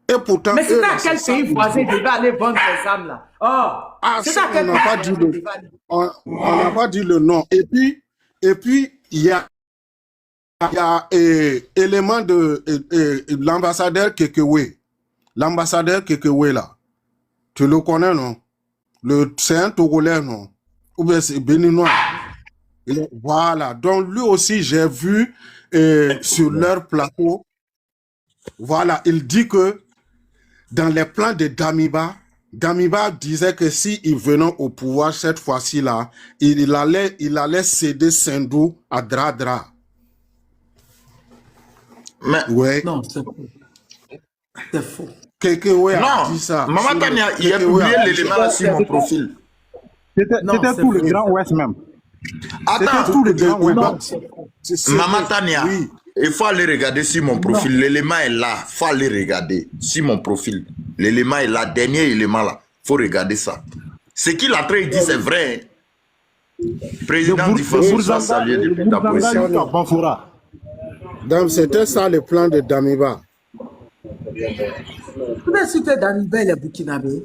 Et pourtant, mais c'est à quel pays voisin devait aller vendre ces armes là? C'est à quel pays on n'a pas dit le nom. Et puis il y a élément de l'ambassadeur Kekewe. L'ambassadeur Kekewe là, tu le connais non? C'est un Togolais non? Ou bien c'est béninois. Voilà. Donc lui aussi, j'ai vu sur leur plateau, voilà, il dit que dans les plans de Damiba disait que s'il venait au pouvoir cette fois-ci là, il allait céder Sendou à Dradra. Mais ouais. Non, c'est faux. C'est faux. Quelqu'un a dit ça. Maman Tania, il a publié l'élément sur mon profil. C'était tout le Grand Ouest même. Attends, tout le Grand Ouest. Maman Tania, oui. Il faut aller regarder sur mon profil. L'élément est là. Il faut aller regarder sur mon profil. L'élément est là. Dernier élément là. Il faut regarder ça. Ce qu'il a dit, c'est vrai. Président du Faso, ça salué depuis ta position. Donc c'était ça le plan de Damiba. Vous avez cité Damiba et les Burkinabés.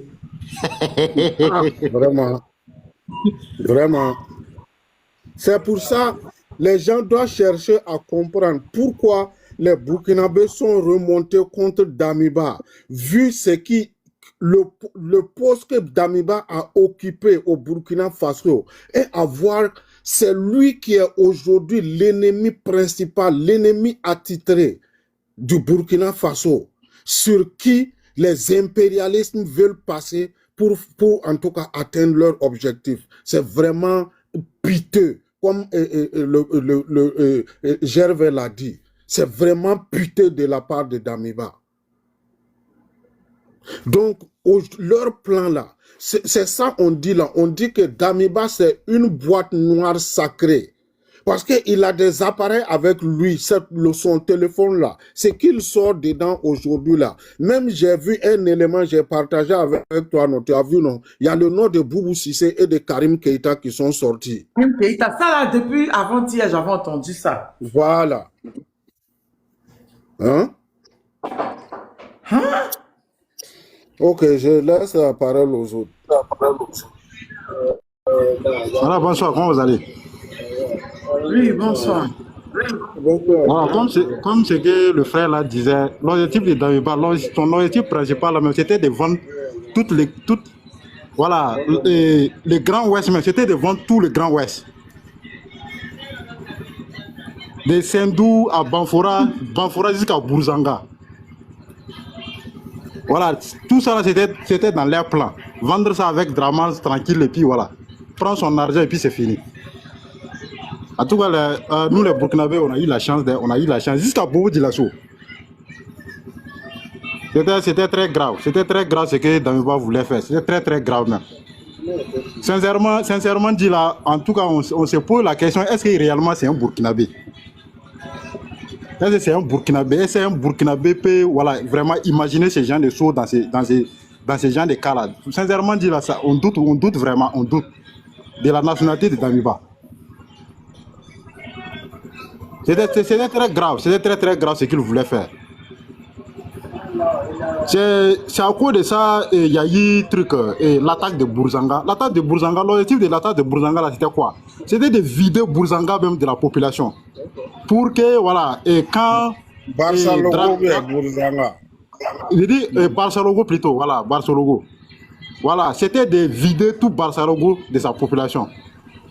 Vraiment. Vraiment. C'est pour ça les gens doivent chercher à comprendre pourquoi les Burkinabés sont remontés contre Damiba, vu ce qui le poste que Damiba a occupé au Burkina Faso et à voir, c'est lui qui est aujourd'hui l'ennemi principal, l'ennemi attitré du Burkina Faso, sur qui les impérialistes veulent passer pour en tout cas atteindre leur objectif. C'est vraiment piteux, comme Gervais l'a dit. C'est vraiment piteux de la part de Damiba. Donc, leur plan là, c'est ça on dit là. On dit que Damiba, c'est une boîte noire sacrée. Parce qu'il a des appareils avec lui, son téléphone là. Ce qu'il sort dedans aujourd'hui là. Même j'ai vu un élément, j'ai partagé avec toi, non, tu as vu, non? Il y a le nom de Boubou Sissé et de Karim Keïta qui sont sortis. Karim Keïta, ça là, depuis avant-hier, j'avais entendu ça. Voilà. Hein? Hein? Ok, je laisse la parole aux autres. Voilà, bonsoir, comment vous allez? Oui, bonsoir. Voilà, comme ce que le frère là disait, l'objectif de Damiba, son objectif principal, c'était de vendre voilà, les Grands Ouest, mais c'était de vendre tout le Grand Ouest. De Sendou à Banfora jusqu'à Bourzanga. Voilà, tout ça c'était dans leur plan. Vendre ça avec Draman tranquille et puis voilà. Prendre son argent et puis c'est fini. En tout cas, nous les Burkinabés, on a eu la chance, jusqu'à Bobo Djilasso. C'était très grave. C'était très grave ce que Damiba voulait faire. C'était très très grave même. Sincèrement dit là, en tout cas, on se pose la question, est-ce que réellement c'est un Burkinabé? Est-ce que c'est un Burkinabé? Est-ce qu'un Burkinabé peut voilà, vraiment imaginer ce genre de choses dans ces genres de cas-là? Sincèrement dit là, ça, on doute vraiment de la nationalité de Damiba. C'était très grave, c'était très grave ce qu'il voulait faire. C'est à cause de ça, il y a eu l'attaque de Bourzanga. L'attaque de Bourzanga, l'objectif de l'attaque de Bourzanga, c'était quoi? C'était de vider Bourzanga même de la population. Pour que, voilà, et quand... Barça-Logo et Bourzanga. Il dit Barça-Logo plutôt, voilà, Barça-Logo. Voilà, c'était de vider tout Barça-Logo de sa population.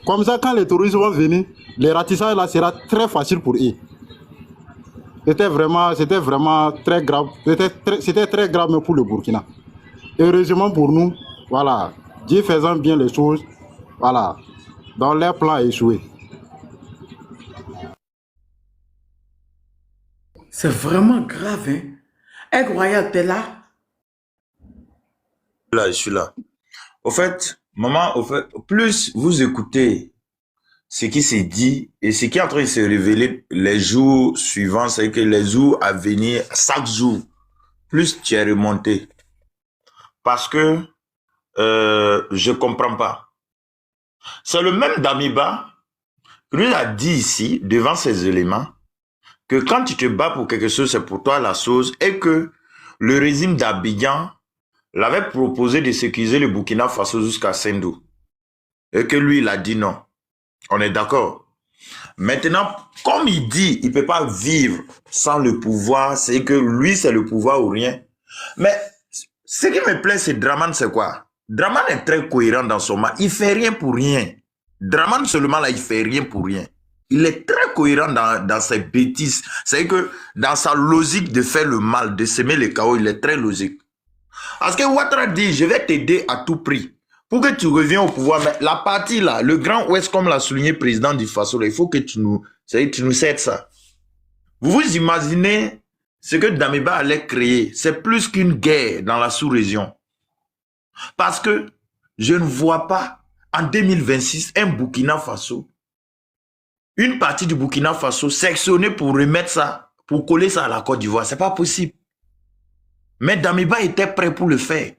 Comme ça, quand les touristes vont venir, les ratissages là sera très facile pour eux. C'était vraiment très grave. C'était très grave même pour le Burkina. Heureusement pour nous, voilà, Dieu faisant bien les choses, voilà, dans leur plan échoué. C'est vraiment grave, hein. Incroyable, t'es là? Là, je suis là. Au fait, maman, plus vous écoutez ce qui s'est dit et ce qui est en train de se révéler les jours suivants, c'est que les jours à venir, chaque jour, plus tu es remonté. Parce que je comprends pas. C'est le même Damiba qui nous a dit ici, devant ces éléments, que quand tu te bats pour quelque chose, c'est pour toi la chose, et que le régime d'Abidjan l'avait proposé de sécuriser le Burkina Faso jusqu'à Sendou. Et que lui, il a dit non. On est d'accord. Maintenant, comme il dit, il ne peut pas vivre sans le pouvoir, c'est que lui, c'est le pouvoir ou rien. Mais ce qui me plaît, c'est Draman, c'est quoi? Draman est très cohérent dans son mal. Il ne fait rien pour rien. Draman seulement, là, il ne fait rien pour rien. Il est très cohérent dans ses bêtises. C'est que dans sa logique de faire le mal, de semer le chaos, il est très logique. Parce que Ouattara dit, je vais t'aider à tout prix pour que tu reviennes au pouvoir. Mais la partie là, le Grand Ouest, comme l'a souligné le président du Faso, là, il faut que tu nous cèdes ça. Vous vous imaginez ce que Damiba allait créer? C'est plus qu'une guerre dans la sous-région. Parce que je ne vois pas en 2026 un Burkina Faso, une partie du Burkina Faso sectionnée pour remettre ça, pour coller ça à la Côte d'Ivoire. C'est pas possible. Mais Damiba était prêt pour le faire.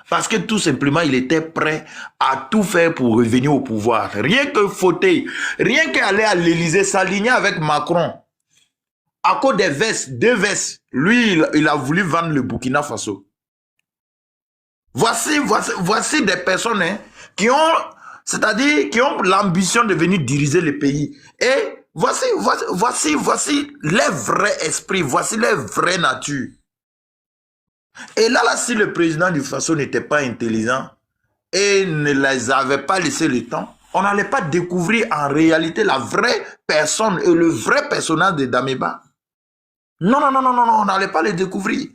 Parce que tout simplement, il était prêt à tout faire pour revenir au pouvoir. Rien que fauter, rien qu'aller à l'Élysée, s'aligner avec Macron. À cause des vestes, 2 vestes, lui, il a voulu vendre le Burkina Faso. Voici des personnes qui ont, c'est-à-dire qui ont l'ambition de venir diriger le pays. Et voici les vrais esprits, voici les vraies natures. Et là, si le président du Faso n'était pas intelligent et ne les avait pas laissé le temps, on n'allait pas découvrir en réalité la vraie personne et le vrai personnage de Damiba. Non, on n'allait pas les découvrir.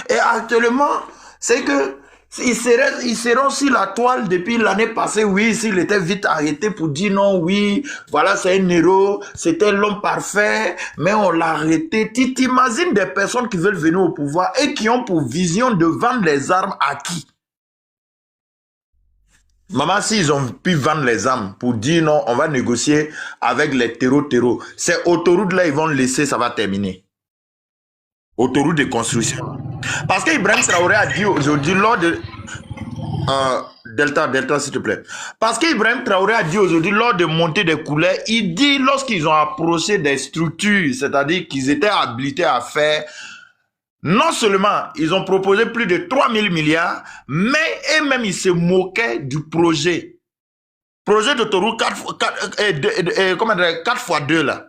Et actuellement, c'est que ils seront sur la toile depuis l'année passée. Oui, s'il était vite arrêté pour dire non, oui, voilà, c'est un héros, c'était l'homme parfait, mais on l'a arrêté. Tu t'imagines des personnes qui veulent venir au pouvoir et qui ont pour vision de vendre les armes à qui? Maman, s'ils ont pu vendre les armes pour dire non, on va négocier avec les terreaux, ces autoroutes là, ils vont laisser, ça va terminer. Autoroute de construction. Parce qu'Ibrahim Traoré a dit aujourd'hui lors de... Delta, s'il te plaît. Parce qu'Ibrahim Traoré a dit aujourd'hui lors de montée des couleurs, il dit lorsqu'ils ont approché des structures, c'est-à-dire qu'ils étaient habilités à faire... Non seulement ils ont proposé plus de 3000 milliards, mais eux-mêmes ils se moquaient du projet. Projet d'autoroute 4x2 là.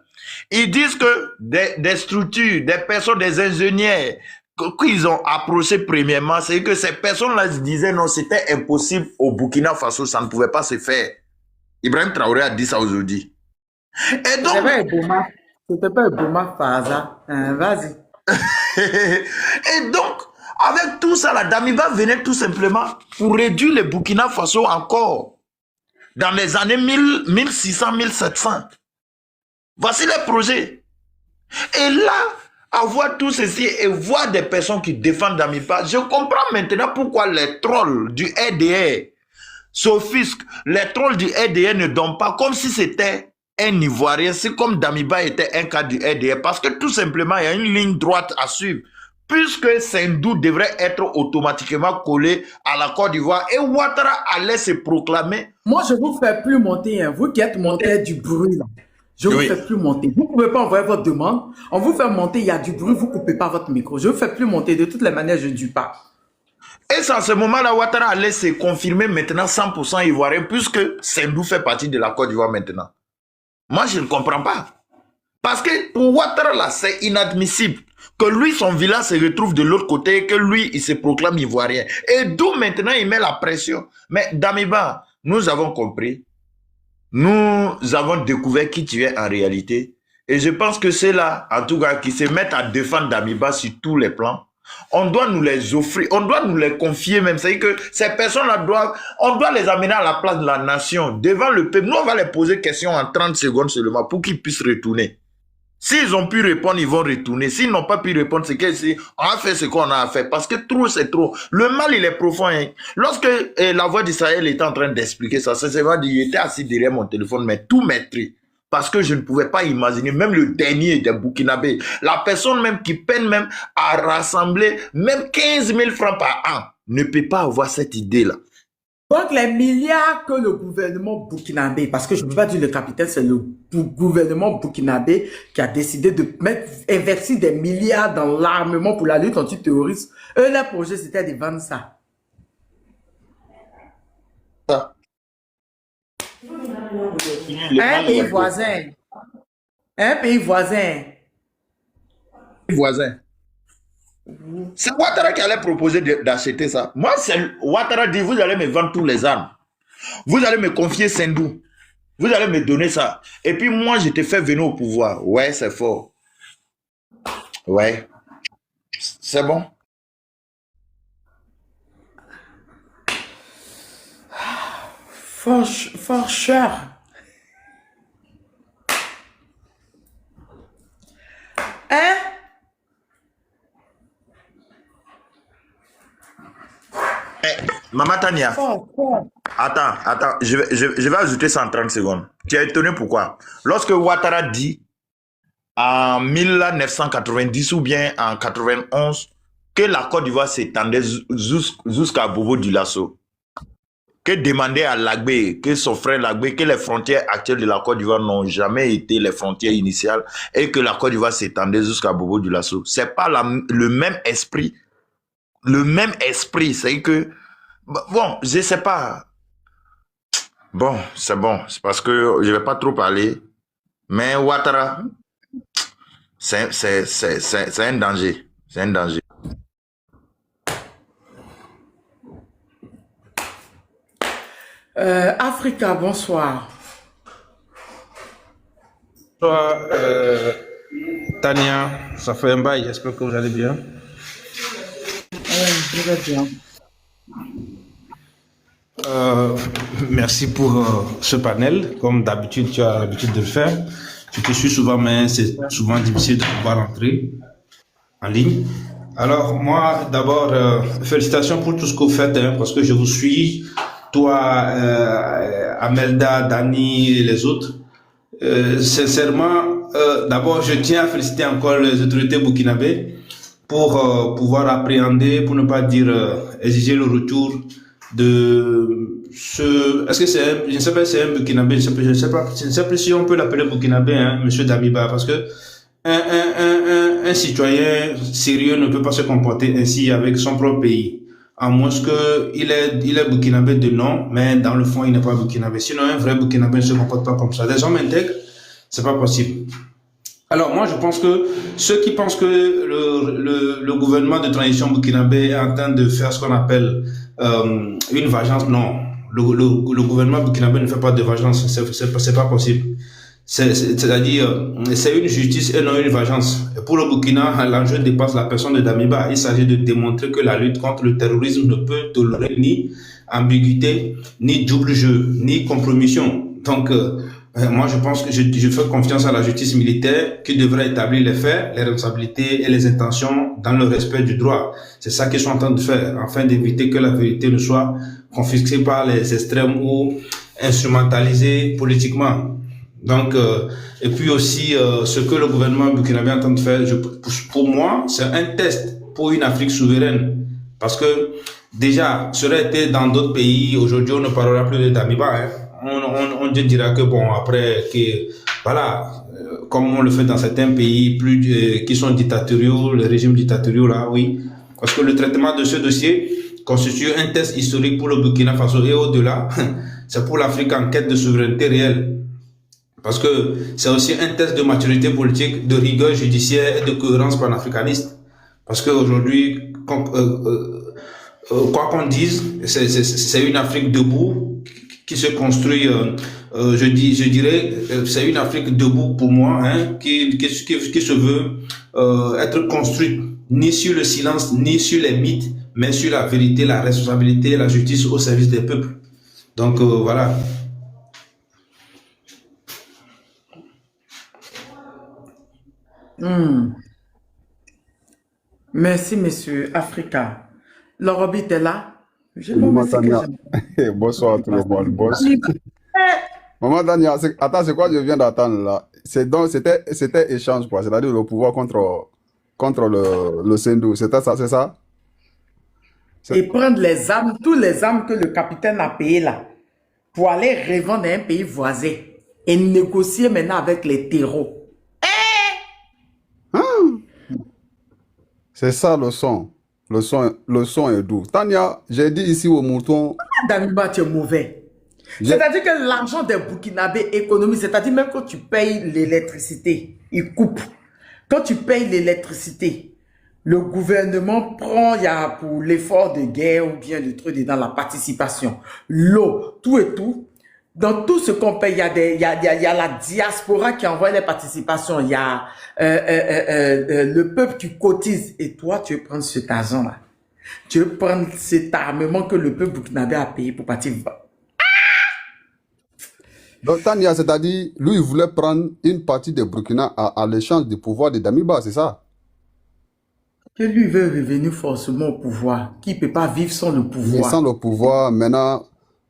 Ils disent que des structures, des personnes, des ingénieurs qu'ils ont approché premièrement, c'est que ces personnes-là disaient non, c'était impossible au Burkina Faso, ça ne pouvait pas se faire. Ibrahim Traoré a dit ça aujourd'hui. Et donc... C'était pas un Bouma Faza. Vas-y. Et donc, avec tout ça, la Damiba venait tout simplement pour réduire le Burkina Faso encore dans les années 1600, 1700. Voici les projets. Et là, avoir tout ceci et voir des personnes qui défendent Damiba, je comprends maintenant pourquoi les trolls du RDR s'offusquent. Les trolls du RDR ne donnent pas comme si c'était un Ivoirien, c'est comme Damiba était un cas du RDR, parce que tout simplement, il y a une ligne droite à suivre. Puisque Sendou devrait être automatiquement collé à la Côte d'Ivoire et Ouattara allait se proclamer. Moi, je ne vous fais plus monter, hein. Vous qui êtes monté du bruit, là. Je ne vous fais plus monter. Vous ne pouvez pas envoyer votre demande. On vous fait monter, il y a du bruit, vous ne coupez pas votre micro. Je ne vous fais plus monter. De toutes les manières, je ne dis pas. Et c'est à ce moment-là, Ouattara allait se confirmer maintenant 100% ivoirien, puisque Sendou fait partie de la Côte d'Ivoire maintenant. Moi, je ne comprends pas. Parce que pour Ouattara, là, c'est inadmissible que lui, son village se retrouve de l'autre côté et que lui, il se proclame ivoirien. Et d'où maintenant, il met la pression. Mais Damiba, nous avons compris. Nous avons découvert qui tu es en réalité. Et je pense que c'est là, en tout cas, qui se mettent à défendre Damiba sur tous les plans. On doit nous les offrir, on doit nous les confier même. C'est-à-dire que ces personnes-là on doit les amener à la place de la nation, devant le peuple. Nous, on va les poser questions en 30 secondes seulement pour qu'ils puissent retourner. S'ils ont pu répondre, ils vont retourner. S'ils n'ont pas pu répondre, c'est qu'on a fait ce qu'on a à faire. Parce que trop, c'est trop. Le mal, il est profond. Hein. Lorsque la voix d'Israël était en train d'expliquer ça, c'est vrai, il était assis derrière mon téléphone, mais tout maîtrise. Parce que je ne pouvais pas imaginer, même le dernier des Burkinabés, la personne même qui peine même à rassembler même 15 000 francs par an, ne peut pas avoir cette idée-là. Donc les milliards que le gouvernement burkinabé, parce que je ne peux pas dire le capitaine, c'est le gouvernement burkinabé qui a décidé de investir des milliards dans l'armement pour la lutte anti-terroriste. Eux, leur projet, c'était de vendre ça. Un pays voisin. Un pays voisin. Voisin. C'est Ouattara qui allait proposer d'acheter ça. Moi, c'est Ouattara dit, vous allez me vendre tous les armes. Vous allez me confier Sendou. Vous allez me donner ça. Et puis moi, je te fais venir au pouvoir. Ouais, c'est fort. Ouais. C'est bon. For sure. Hein? Maman Tania, attends, je vais ajouter ça en 30 secondes. Tu es étonné pourquoi? Lorsque Ouattara dit en 1990 ou bien en 91 que la Côte d'Ivoire s'étendait jusqu'à Bobo Dioulasso, que demandait à Lagbé, que son frère Lagbé, que les frontières actuelles de la Côte d'Ivoire n'ont jamais été les frontières initiales et que la Côte d'Ivoire s'étendait jusqu'à Bobo Dioulasso. C'est pas le même esprit. Le même esprit, c'est que... Bon, je sais pas. Bon, c'est bon. C'est parce que je vais pas trop parler. Mais Ouattara, c'est un danger. C'est un danger. Africa, bonsoir. Bonsoir, Tania. Ça fait un bail. J'espère que vous allez bien. Je vais bien. Merci pour ce panel. Comme d'habitude, tu as l'habitude de le faire. Je te suis souvent, mais c'est souvent difficile de pouvoir entrer en ligne. Alors, moi, d'abord, félicitations pour tout ce que vous faites, hein, parce que je vous suis toi, Amelda, Dani et les autres. Sincèrement, d'abord, je tiens à féliciter encore les autorités burkinabées pour pouvoir appréhender, pour ne pas dire exiger le retour de ce... Est-ce que c'est je ne sais pas si c'est un burkinabé, je ne sais pas si on peut l'appeler burkinabé, hein, monsieur Damiba, parce que un citoyen sérieux ne peut pas se comporter ainsi avec son propre pays. À moins qu'il est burkinabé de nom, mais dans le fond, il n'est pas burkinabé. Sinon, un vrai burkinabé ne se comporte pas comme ça. Des hommes intègres, c'est pas possible. Alors, moi, je pense que ceux qui pensent que le gouvernement de transition burkinabé est en train de faire ce qu'on appelle une vengeance, non. Le gouvernement burkinabé ne fait pas de vengeance, c'est pas possible. C'est-à-dire, c'est une justice et non une vengeance. Pour le Burkina, l'enjeu dépasse la personne de Damiba. Il s'agit de démontrer que la lutte contre le terrorisme ne peut tolérer ni ambiguïté, ni double jeu, ni compromission. Donc, moi, je pense que je fais confiance à la justice militaire qui devrait établir les faits, les responsabilités et les intentions dans le respect du droit. C'est ça qu'ils sont en train de faire, afin d'éviter que la vérité ne soit confisquée par les extrêmes ou instrumentalisée politiquement. Donc, et puis aussi, ce que le gouvernement burkinabé est en train de faire, pour moi, c'est un test pour une Afrique souveraine. Parce que, déjà, ça aurait été dans d'autres pays, aujourd'hui, on ne parlera plus de Damiba, hein. On dira que, bon, après, que, voilà, comme on le fait dans certains pays qui sont dictatoriaux, les régimes dictatoriaux, là, oui. Parce que le traitement de ce dossier constitue un test historique pour le Burkina Faso et au-delà, c'est pour l'Afrique en quête de souveraineté réelle. Parce que c'est aussi un test de maturité politique, de rigueur judiciaire et de cohérence panafricaniste. Parce qu'aujourd'hui, quoi qu'on dise, c'est une Afrique debout qui se construit, je dirais, c'est une Afrique debout pour moi, hein, qui se veut être construite ni sur le silence, ni sur les mythes, mais sur la vérité, la responsabilité et la justice au service des peuples. Donc voilà. Merci, monsieur Africa. L'Europe est là. Maman Dania. Bonsoir tout le monde. Bonsoir. Maman Dania, attends, c'est quoi je viens d'attendre là? C'était échange quoi, c'est-à-dire le pouvoir contre le Sendou. C'était ça, c'est ça? Et prendre les armes, tous les armes que le capitaine a payées là, pour aller revendre dans un pays voisin et négocier maintenant avec les terreaux. C'est ça le son. Le son est doux. Tania, j'ai dit ici au mouton. Damiba, tu es mauvais. C'est-à-dire que l'argent des Burkinabés économise, c'est-à-dire même quand tu payes l'électricité, il coupe. Quand tu payes l'électricité, le gouvernement prend pour l'effort de guerre ou bien le truc dans la participation, l'eau, tout et tout. Dans tout ce qu'on paye, il y a la diaspora qui envoie les participations, il y a le peuple qui cotise. Et toi, tu veux prendre cet argent-là. Tu veux prendre cet armement que le peuple burkinabé a payé pour partir. Donc, Tania, c'est-à-dire, lui, il voulait prendre une partie de Burkina à l'échange du pouvoir de Damiba, c'est ça? Que lui veut revenir forcément au pouvoir, qui ne peut pas vivre sans le pouvoir. Sans le pouvoir, maintenant...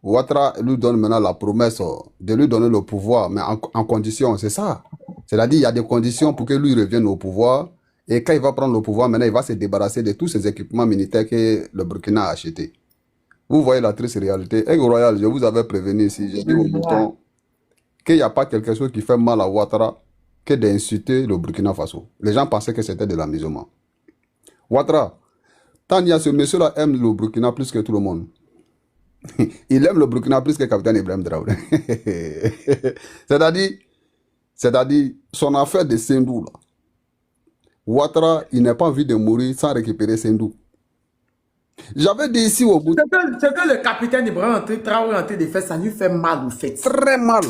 Ouattara lui donne maintenant la promesse de lui donner le pouvoir, mais en condition, c'est ça. C'est-à-dire, il y a des conditions pour que lui revienne au pouvoir. Et quand il va prendre le pouvoir, maintenant, il va se débarrasser de tous ces équipements militaires que le Burkina a achetés. Vous voyez la triste réalité. Aigle Royal, je vous avais prévenu ici, j'ai dit au mouton qu'il n'y a pas quelque chose qui fait mal à Ouattara que d'insulter le Burkina Faso. Les gens pensaient que c'était de l'amusement. Ouattara, Tania, ce monsieur-là aime le Burkina plus que tout le monde. Il aime le Burkina plus que le capitaine Ibrahim Traoré. C'est-à-dire, son affaire de Sendou, là. Ouattara, il n'a pas envie de mourir sans récupérer Sendou. J'avais dit ici au bout. C'est que le capitaine Ibrahim Traoré en train de faire, ça lui fait mal, au fait. Très mal.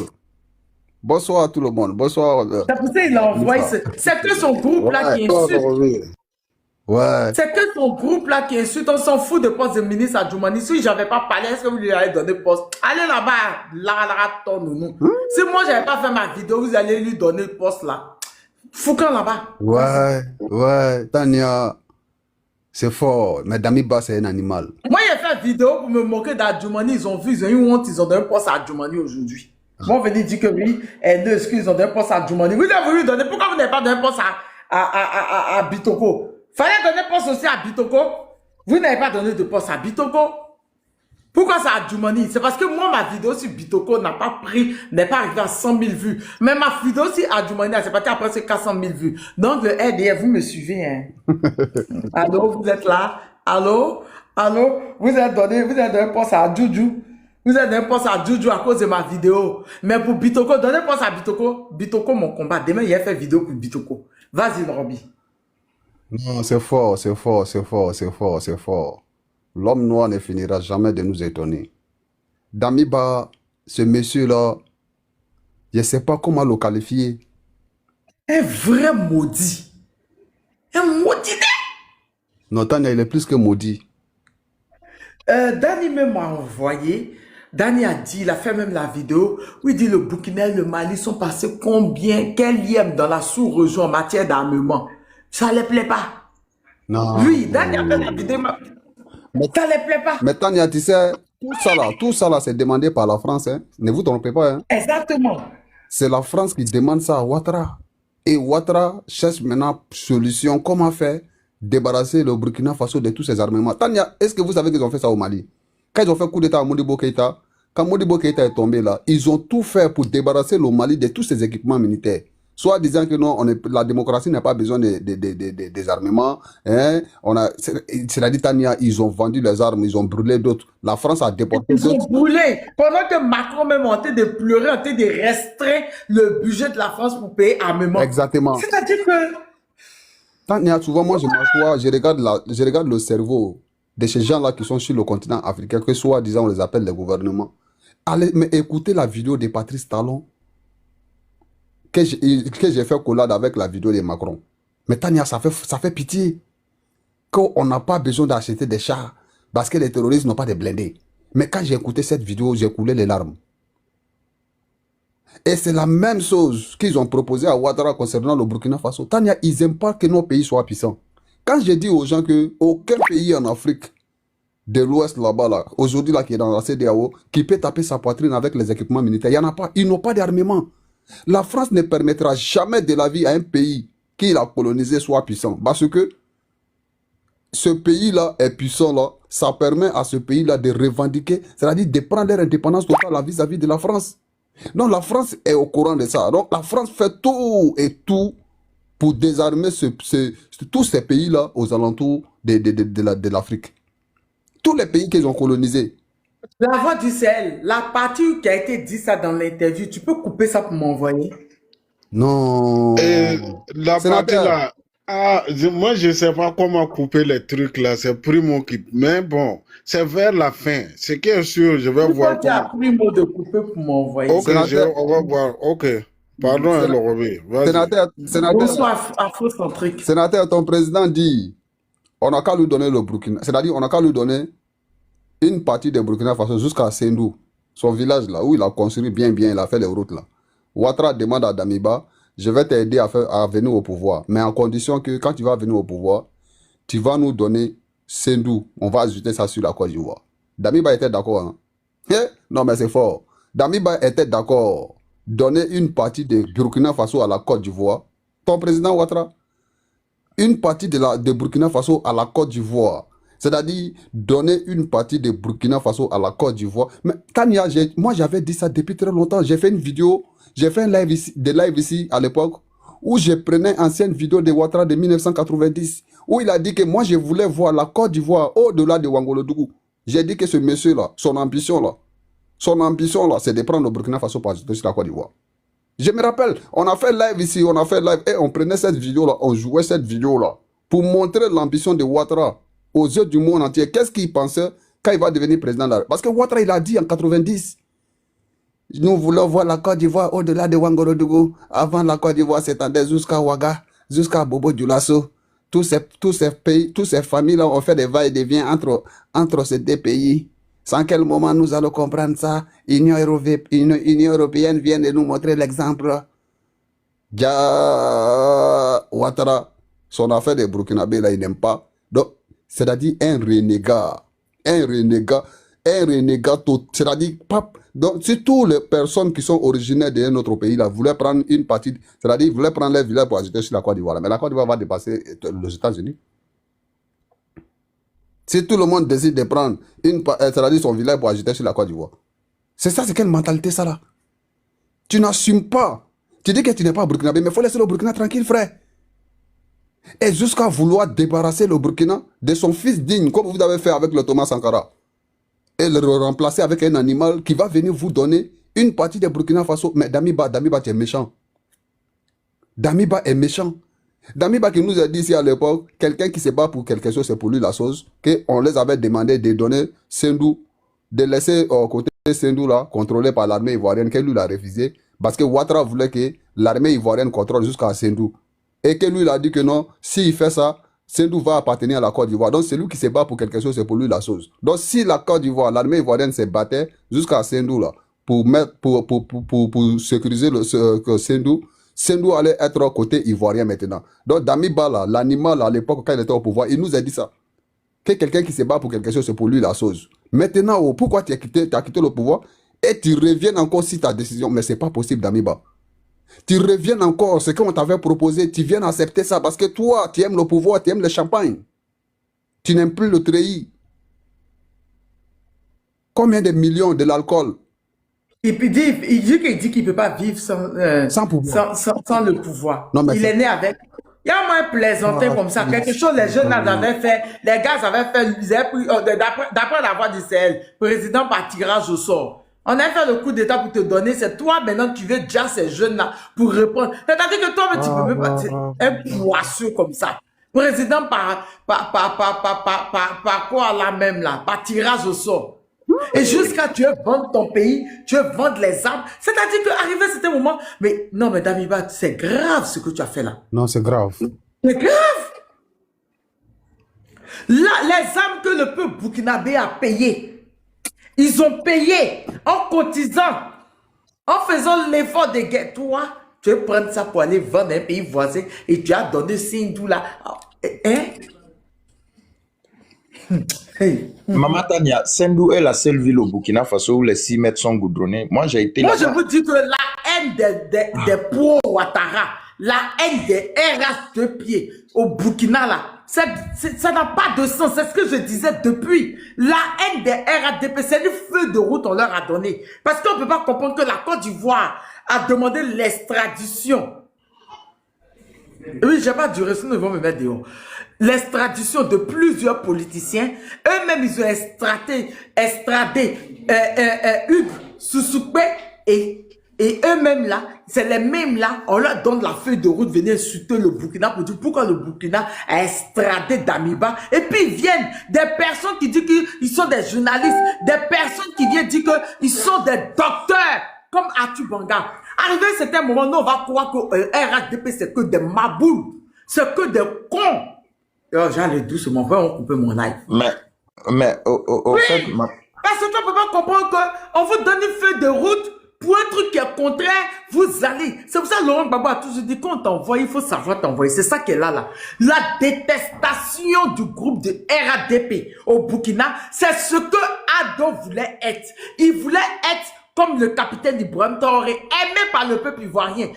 Bonsoir à tout le monde. Bonsoir. C'est pour ça qu'il a envoyé. C'est que son groupe là qui insulte. Ouais. C'est que son groupe là qui insulte, on s'en fout de poste de ministre à Djoumani. Si j'avais pas parlé, est-ce que vous lui avez donné poste? Allez là-bas, ton nounou. Si moi j'avais pas fait ma vidéo, vous allez lui donner le poste là. Foucan là-bas. Ouais, Tania. C'est fort. Mais Damiba, c'est un animal. Moi, j'ai fait une vidéo pour me moquer d'Adjoumani. Ils ont vu, ils ont eu honte, ils ont donné un poste à Adjoumani aujourd'hui. Moi, on venait dire que oui, et deux excuses, ils ont donné un poste à Adjoumani. Vous avez voulu donner, pourquoi vous n'avez pas donné un poste à Bitoko? Fallait donner un poste aussi à Bitoko. Vous n'avez pas donné de poste à Bitoko. Pourquoi c'est Adjoumani? C'est parce que moi, ma vidéo sur Bitoko n'est pas arrivée à 100 000 vues. Mais ma vidéo sur Adjoumani, c'est parti après c'est 400 000 vues. Donc, le RDF, vous me suivez, hein? Allô, vous êtes là? Allô? Allô? Vous avez donné un poste à Djoudjou. Vous avez donné un poste à Djoudjou à cause de ma vidéo. Mais pour Bitoko, donnez un poste à Bitoko. Bitoko, mon combat. Demain, il a fait vidéo pour Bitoko. Vas-y, Roby. Non, c'est fort, c'est fort, c'est fort, c'est fort, c'est fort. L'homme noir ne finira jamais de nous étonner. Damiba, ce monsieur-là, je ne sais pas comment le qualifier. Un vrai maudit. Un maudit. Non, Tania, il est plus que maudit. Danny même m'a envoyé. Danny a dit, il a fait même la vidéo où il dit le Burkina et le Mali sont passés combien, quel lien dans la sous-région en matière d'armement. Ça ne les plaît pas. Non. Oui, Danny a fait la vidéo. Mais ça ne les plaît pas. Mais Tania, tu sais, tout ça là, c'est demandé par la France. Hein. Ne vous trompez pas. Hein. Exactement. C'est la France qui demande ça à Ouattara. Et Ouattara cherche maintenant solution. Comment faire débarrasser le Burkina Faso de tous ces armements. Tania, est-ce que vous savez qu'ils ont fait ça au Mali? Quand ils ont fait coup d'état à Modibo Keïta, quand Modibo Keïta est tombé là, ils ont tout fait pour débarrasser le Mali de tous ces équipements militaires. Soit disant que non, la démocratie n'a pas besoin des armements. Hein? C'est-à-dire, Tania, ils ont vendu les armes, ils ont brûlé d'autres. La France a déporté d'autres. Ils ont brûlé. Pendant que Macron même en train de pleurer, en train de restreindre le budget de la France pour payer armement. Exactement. C'est-à-dire que... Tania, souvent, moi, je m'assois, je regarde le cerveau de ces gens-là qui sont sur le continent africain, que soit, disant, on les appelle les gouvernements. Allez, mais écoutez la vidéo de Patrice Talon que j'ai fait collade avec la vidéo de Macron. Mais Tania, ça fait pitié. Qu'on n'a pas besoin d'acheter des chars parce que les terroristes n'ont pas de blindés. Mais quand j'ai écouté cette vidéo, j'ai coulé les larmes. Et c'est la même chose qu'ils ont proposé à Ouattara concernant le Burkina Faso. Tania, ils n'aiment pas que nos pays soient puissants. Quand je dis aux gens que aucun pays en Afrique de l'Ouest là-bas, là, aujourd'hui là, qui est dans la CEDEAO, qui peut taper sa poitrine avec les équipements militaires, il n'y en a pas. Ils n'ont pas d'armement. La France ne permettra jamais de la vie à un pays qui l'a colonisé soit puissant. Parce que ce pays-là est puissant, là, ça permet à ce pays-là de revendiquer, c'est-à-dire de prendre leur indépendance totale vis-à-vis de la France. Donc la France est au courant de ça. Donc la France fait tout et tout pour désarmer tous ces pays-là aux alentours de l'Afrique. Tous les pays qu'ils ont colonisés. La voix du Sahel, la partie qui a été dit ça dans l'interview, tu peux couper ça pour m'envoyer? Non. La partie là, moi je ne sais pas comment couper les trucs là, c'est Primo qui... Mais bon, c'est vers la fin. Ce qui est sûr, je vais voir comment... Tu as Primo de couper pour m'envoyer. Ok, on va voir. Ok. Pardon, Lorobé. Sénateur, ton président dit, on n'a qu'à lui donner le Burkina. C'est-à-dire, on n'a qu'à lui donner une partie de Burkina Faso jusqu'à Sendou, son village là, où il a construit bien, il a fait les routes là. Ouattara demande à Damiba, je vais t'aider à venir au pouvoir, mais en condition que quand tu vas venir au pouvoir, tu vas nous donner Sendou. On va ajouter ça sur la Côte d'Ivoire. Damiba était d'accord. Hein? Non, mais c'est fort. Damiba était d'accord. Donner une partie de Burkina Faso à la Côte d'Ivoire. Ton président Ouattara, une partie de Burkina Faso à la Côte d'Ivoire. C'est-à-dire donner une partie de Burkina Faso à la Côte d'Ivoire. Mais Tania, moi j'avais dit ça depuis très longtemps. J'ai fait une vidéo, j'ai fait un live ici à l'époque où je prenais ancienne vidéo de Ouattara de 1990 où il a dit que moi je voulais voir la Côte d'Ivoire au-delà de Ouagadougou. J'ai dit que ce monsieur-là, son ambition là, c'est de prendre le Burkina Faso par sur la Côte d'Ivoire. Je me rappelle, on a fait live ici, et on prenait cette vidéo-là, on jouait cette vidéo-là pour montrer l'ambition de Ouattara aux yeux du monde entier. Qu'est-ce qu'il pensait quand il va devenir président là? Parce que Ouattara, il a dit en 90, nous voulons voir la Côte d'Ivoire au-delà de Ouagadougou. Avant, la Côte d'Ivoire s'étendait jusqu'à Ouaga, jusqu'à Bobo Dioulasso. Tous ces pays, toutes ces familles-là ont fait des va-et-vient entre ces deux pays. Sans quel moment nous allons comprendre ça? L'Union européenne vient de nous montrer l'exemple. Ouattara, son affaire de Burkinabé, là, il n'aime pas. Donc, c'est-à-dire un renégat, c'est-à-dire, donc, si toutes les personnes qui sont originaires d'un autre pays, là, voulaient prendre une partie, c'est-à-dire, voulaient prendre les villages pour ajouter sur la Côte d'Ivoire, mais la Côte d'Ivoire va dépasser les États-Unis. Si tout le monde décide de prendre c'est-à-dire son village pour ajouter sur la Côte d'Ivoire, c'est ça, c'est quelle mentalité ça là? Tu n'assumes pas. Tu dis que tu n'es pas burkinabé, mais il faut laisser le Burkina tranquille, frère. Et jusqu'à vouloir débarrasser le Burkina de son fils digne, comme vous avez fait avec le Thomas Sankara, et le remplacer avec un animal qui va venir vous donner une partie de Burkina Faso. Mais Damiba, tu es méchant. Damiba est méchant. Damiba qui nous a dit ici à l'époque, quelqu'un qui se bat pour quelque chose, c'est pour lui la chose, qu'on les avait demandé de donner Sendou, de laisser côté Sendou là, contrôlé par l'armée ivoirienne, qu'elle lui l'a refusé, parce que Ouattara voulait que l'armée ivoirienne contrôle jusqu'à Sendou. Et que lui il a dit que non, s'il fait ça, Sendou va appartenir à la Côte d'Ivoire. Donc c'est lui qui se bat pour quelque chose, c'est pour lui la chose. Donc si la Côte d'Ivoire, l'armée ivoirienne se battait jusqu'à Sendou là, pour sécuriser Sendou, Sendou allait être côté ivoirien maintenant. Donc Damiba là, l'animal à l'époque quand il était au pouvoir, il nous a dit ça. Que quelqu'un qui se bat pour quelque chose, c'est pour lui la chose. Maintenant, pourquoi tu as quitté le pouvoir et tu reviens encore sur ta décision? Mais c'est pas possible, Damiba. Tu reviens encore, ce qu'on t'avait proposé, tu viens accepter ça parce que toi, tu aimes le pouvoir, tu aimes le champagne. Tu n'aimes plus le treillis. Combien de millions de l'alcool? Et puis il dit qu'il ne peut pas vivre sans le pouvoir. Non, il est né avec. Il y a moins plaisanté comme ça. Quelque chose, les jeunes avaient fait, les gars avaient fait, d'après la voix du CL, président par tirage au sort. On a fait le coup d'état pour te donner, c'est toi maintenant qui veux déjà ces jeunes-là pour répondre. C'est-à-dire que toi, tu peux même pas, un poisseux comme ça. Président par quoi là même là, par tirage au sort. Et jusqu'à tu veux vendre ton pays, tu veux vendre les armes. C'est-à-dire qu'arrivé à ce moment, mais non, mais Damiba, c'est grave ce que tu as fait là. Non, c'est grave. C'est grave. Là, les armes que le peuple burkinabé a payées, ils ont payé en cotisant, en faisant l'effort de guerre. Toi, tu veux prendre ça pour aller vendre un pays voisin et tu as donné Sendou là. Hein? Hey. Maman Tania, Sendou est la seule ville au Burkina Faso où les 6 mètres sont goudronnés. Moi, j'ai été Moi, je vous dis que la haine des pro-Ouattara, la haine des RS de pied au Burkina, là, ça n'a pas de sens. C'est ce que je disais depuis. La haine des RADP, c'est le feu de route qu'on leur a donné. Parce qu'on ne peut pas comprendre que la Côte d'Ivoire a demandé l'extradition. Oui, j'ai pas duré, sinon ils vont me mettre dehors. L'extradition de plusieurs politiciens. Eux-mêmes, ils ont extradé Hugues Sousoukpe et eux-mêmes là, c'est les mêmes là, on leur donne la feuille de route, venir insulter le Burkina pour dire pourquoi le Burkina a extradé Damiba. Et puis ils viennent des personnes qui disent qu'ils sont des journalistes, des personnes qui viennent dire qu'ils sont des docteurs, comme Atu Banga. Arrivé à un certain moment, nous on va croire que RHDP c'est que des maboules, c'est que des cons. Oh, j'allais doucement, on va couper mon live. Mais au fait... Parce que tu ne peux pas comprendre qu'on vous donne une feuille de route pour un truc qui est contraire, vous allez. C'est pour ça que Laurent Gbagbo a toujours dit qu'on t'envoie, il faut savoir t'envoyer. C'est ça qui est là. La détestation du groupe de RADP au Burkina, c'est ce que Ado voulait être. Il voulait être comme le capitaine Ibrahim Traoré, aimé par le peuple ivoirien.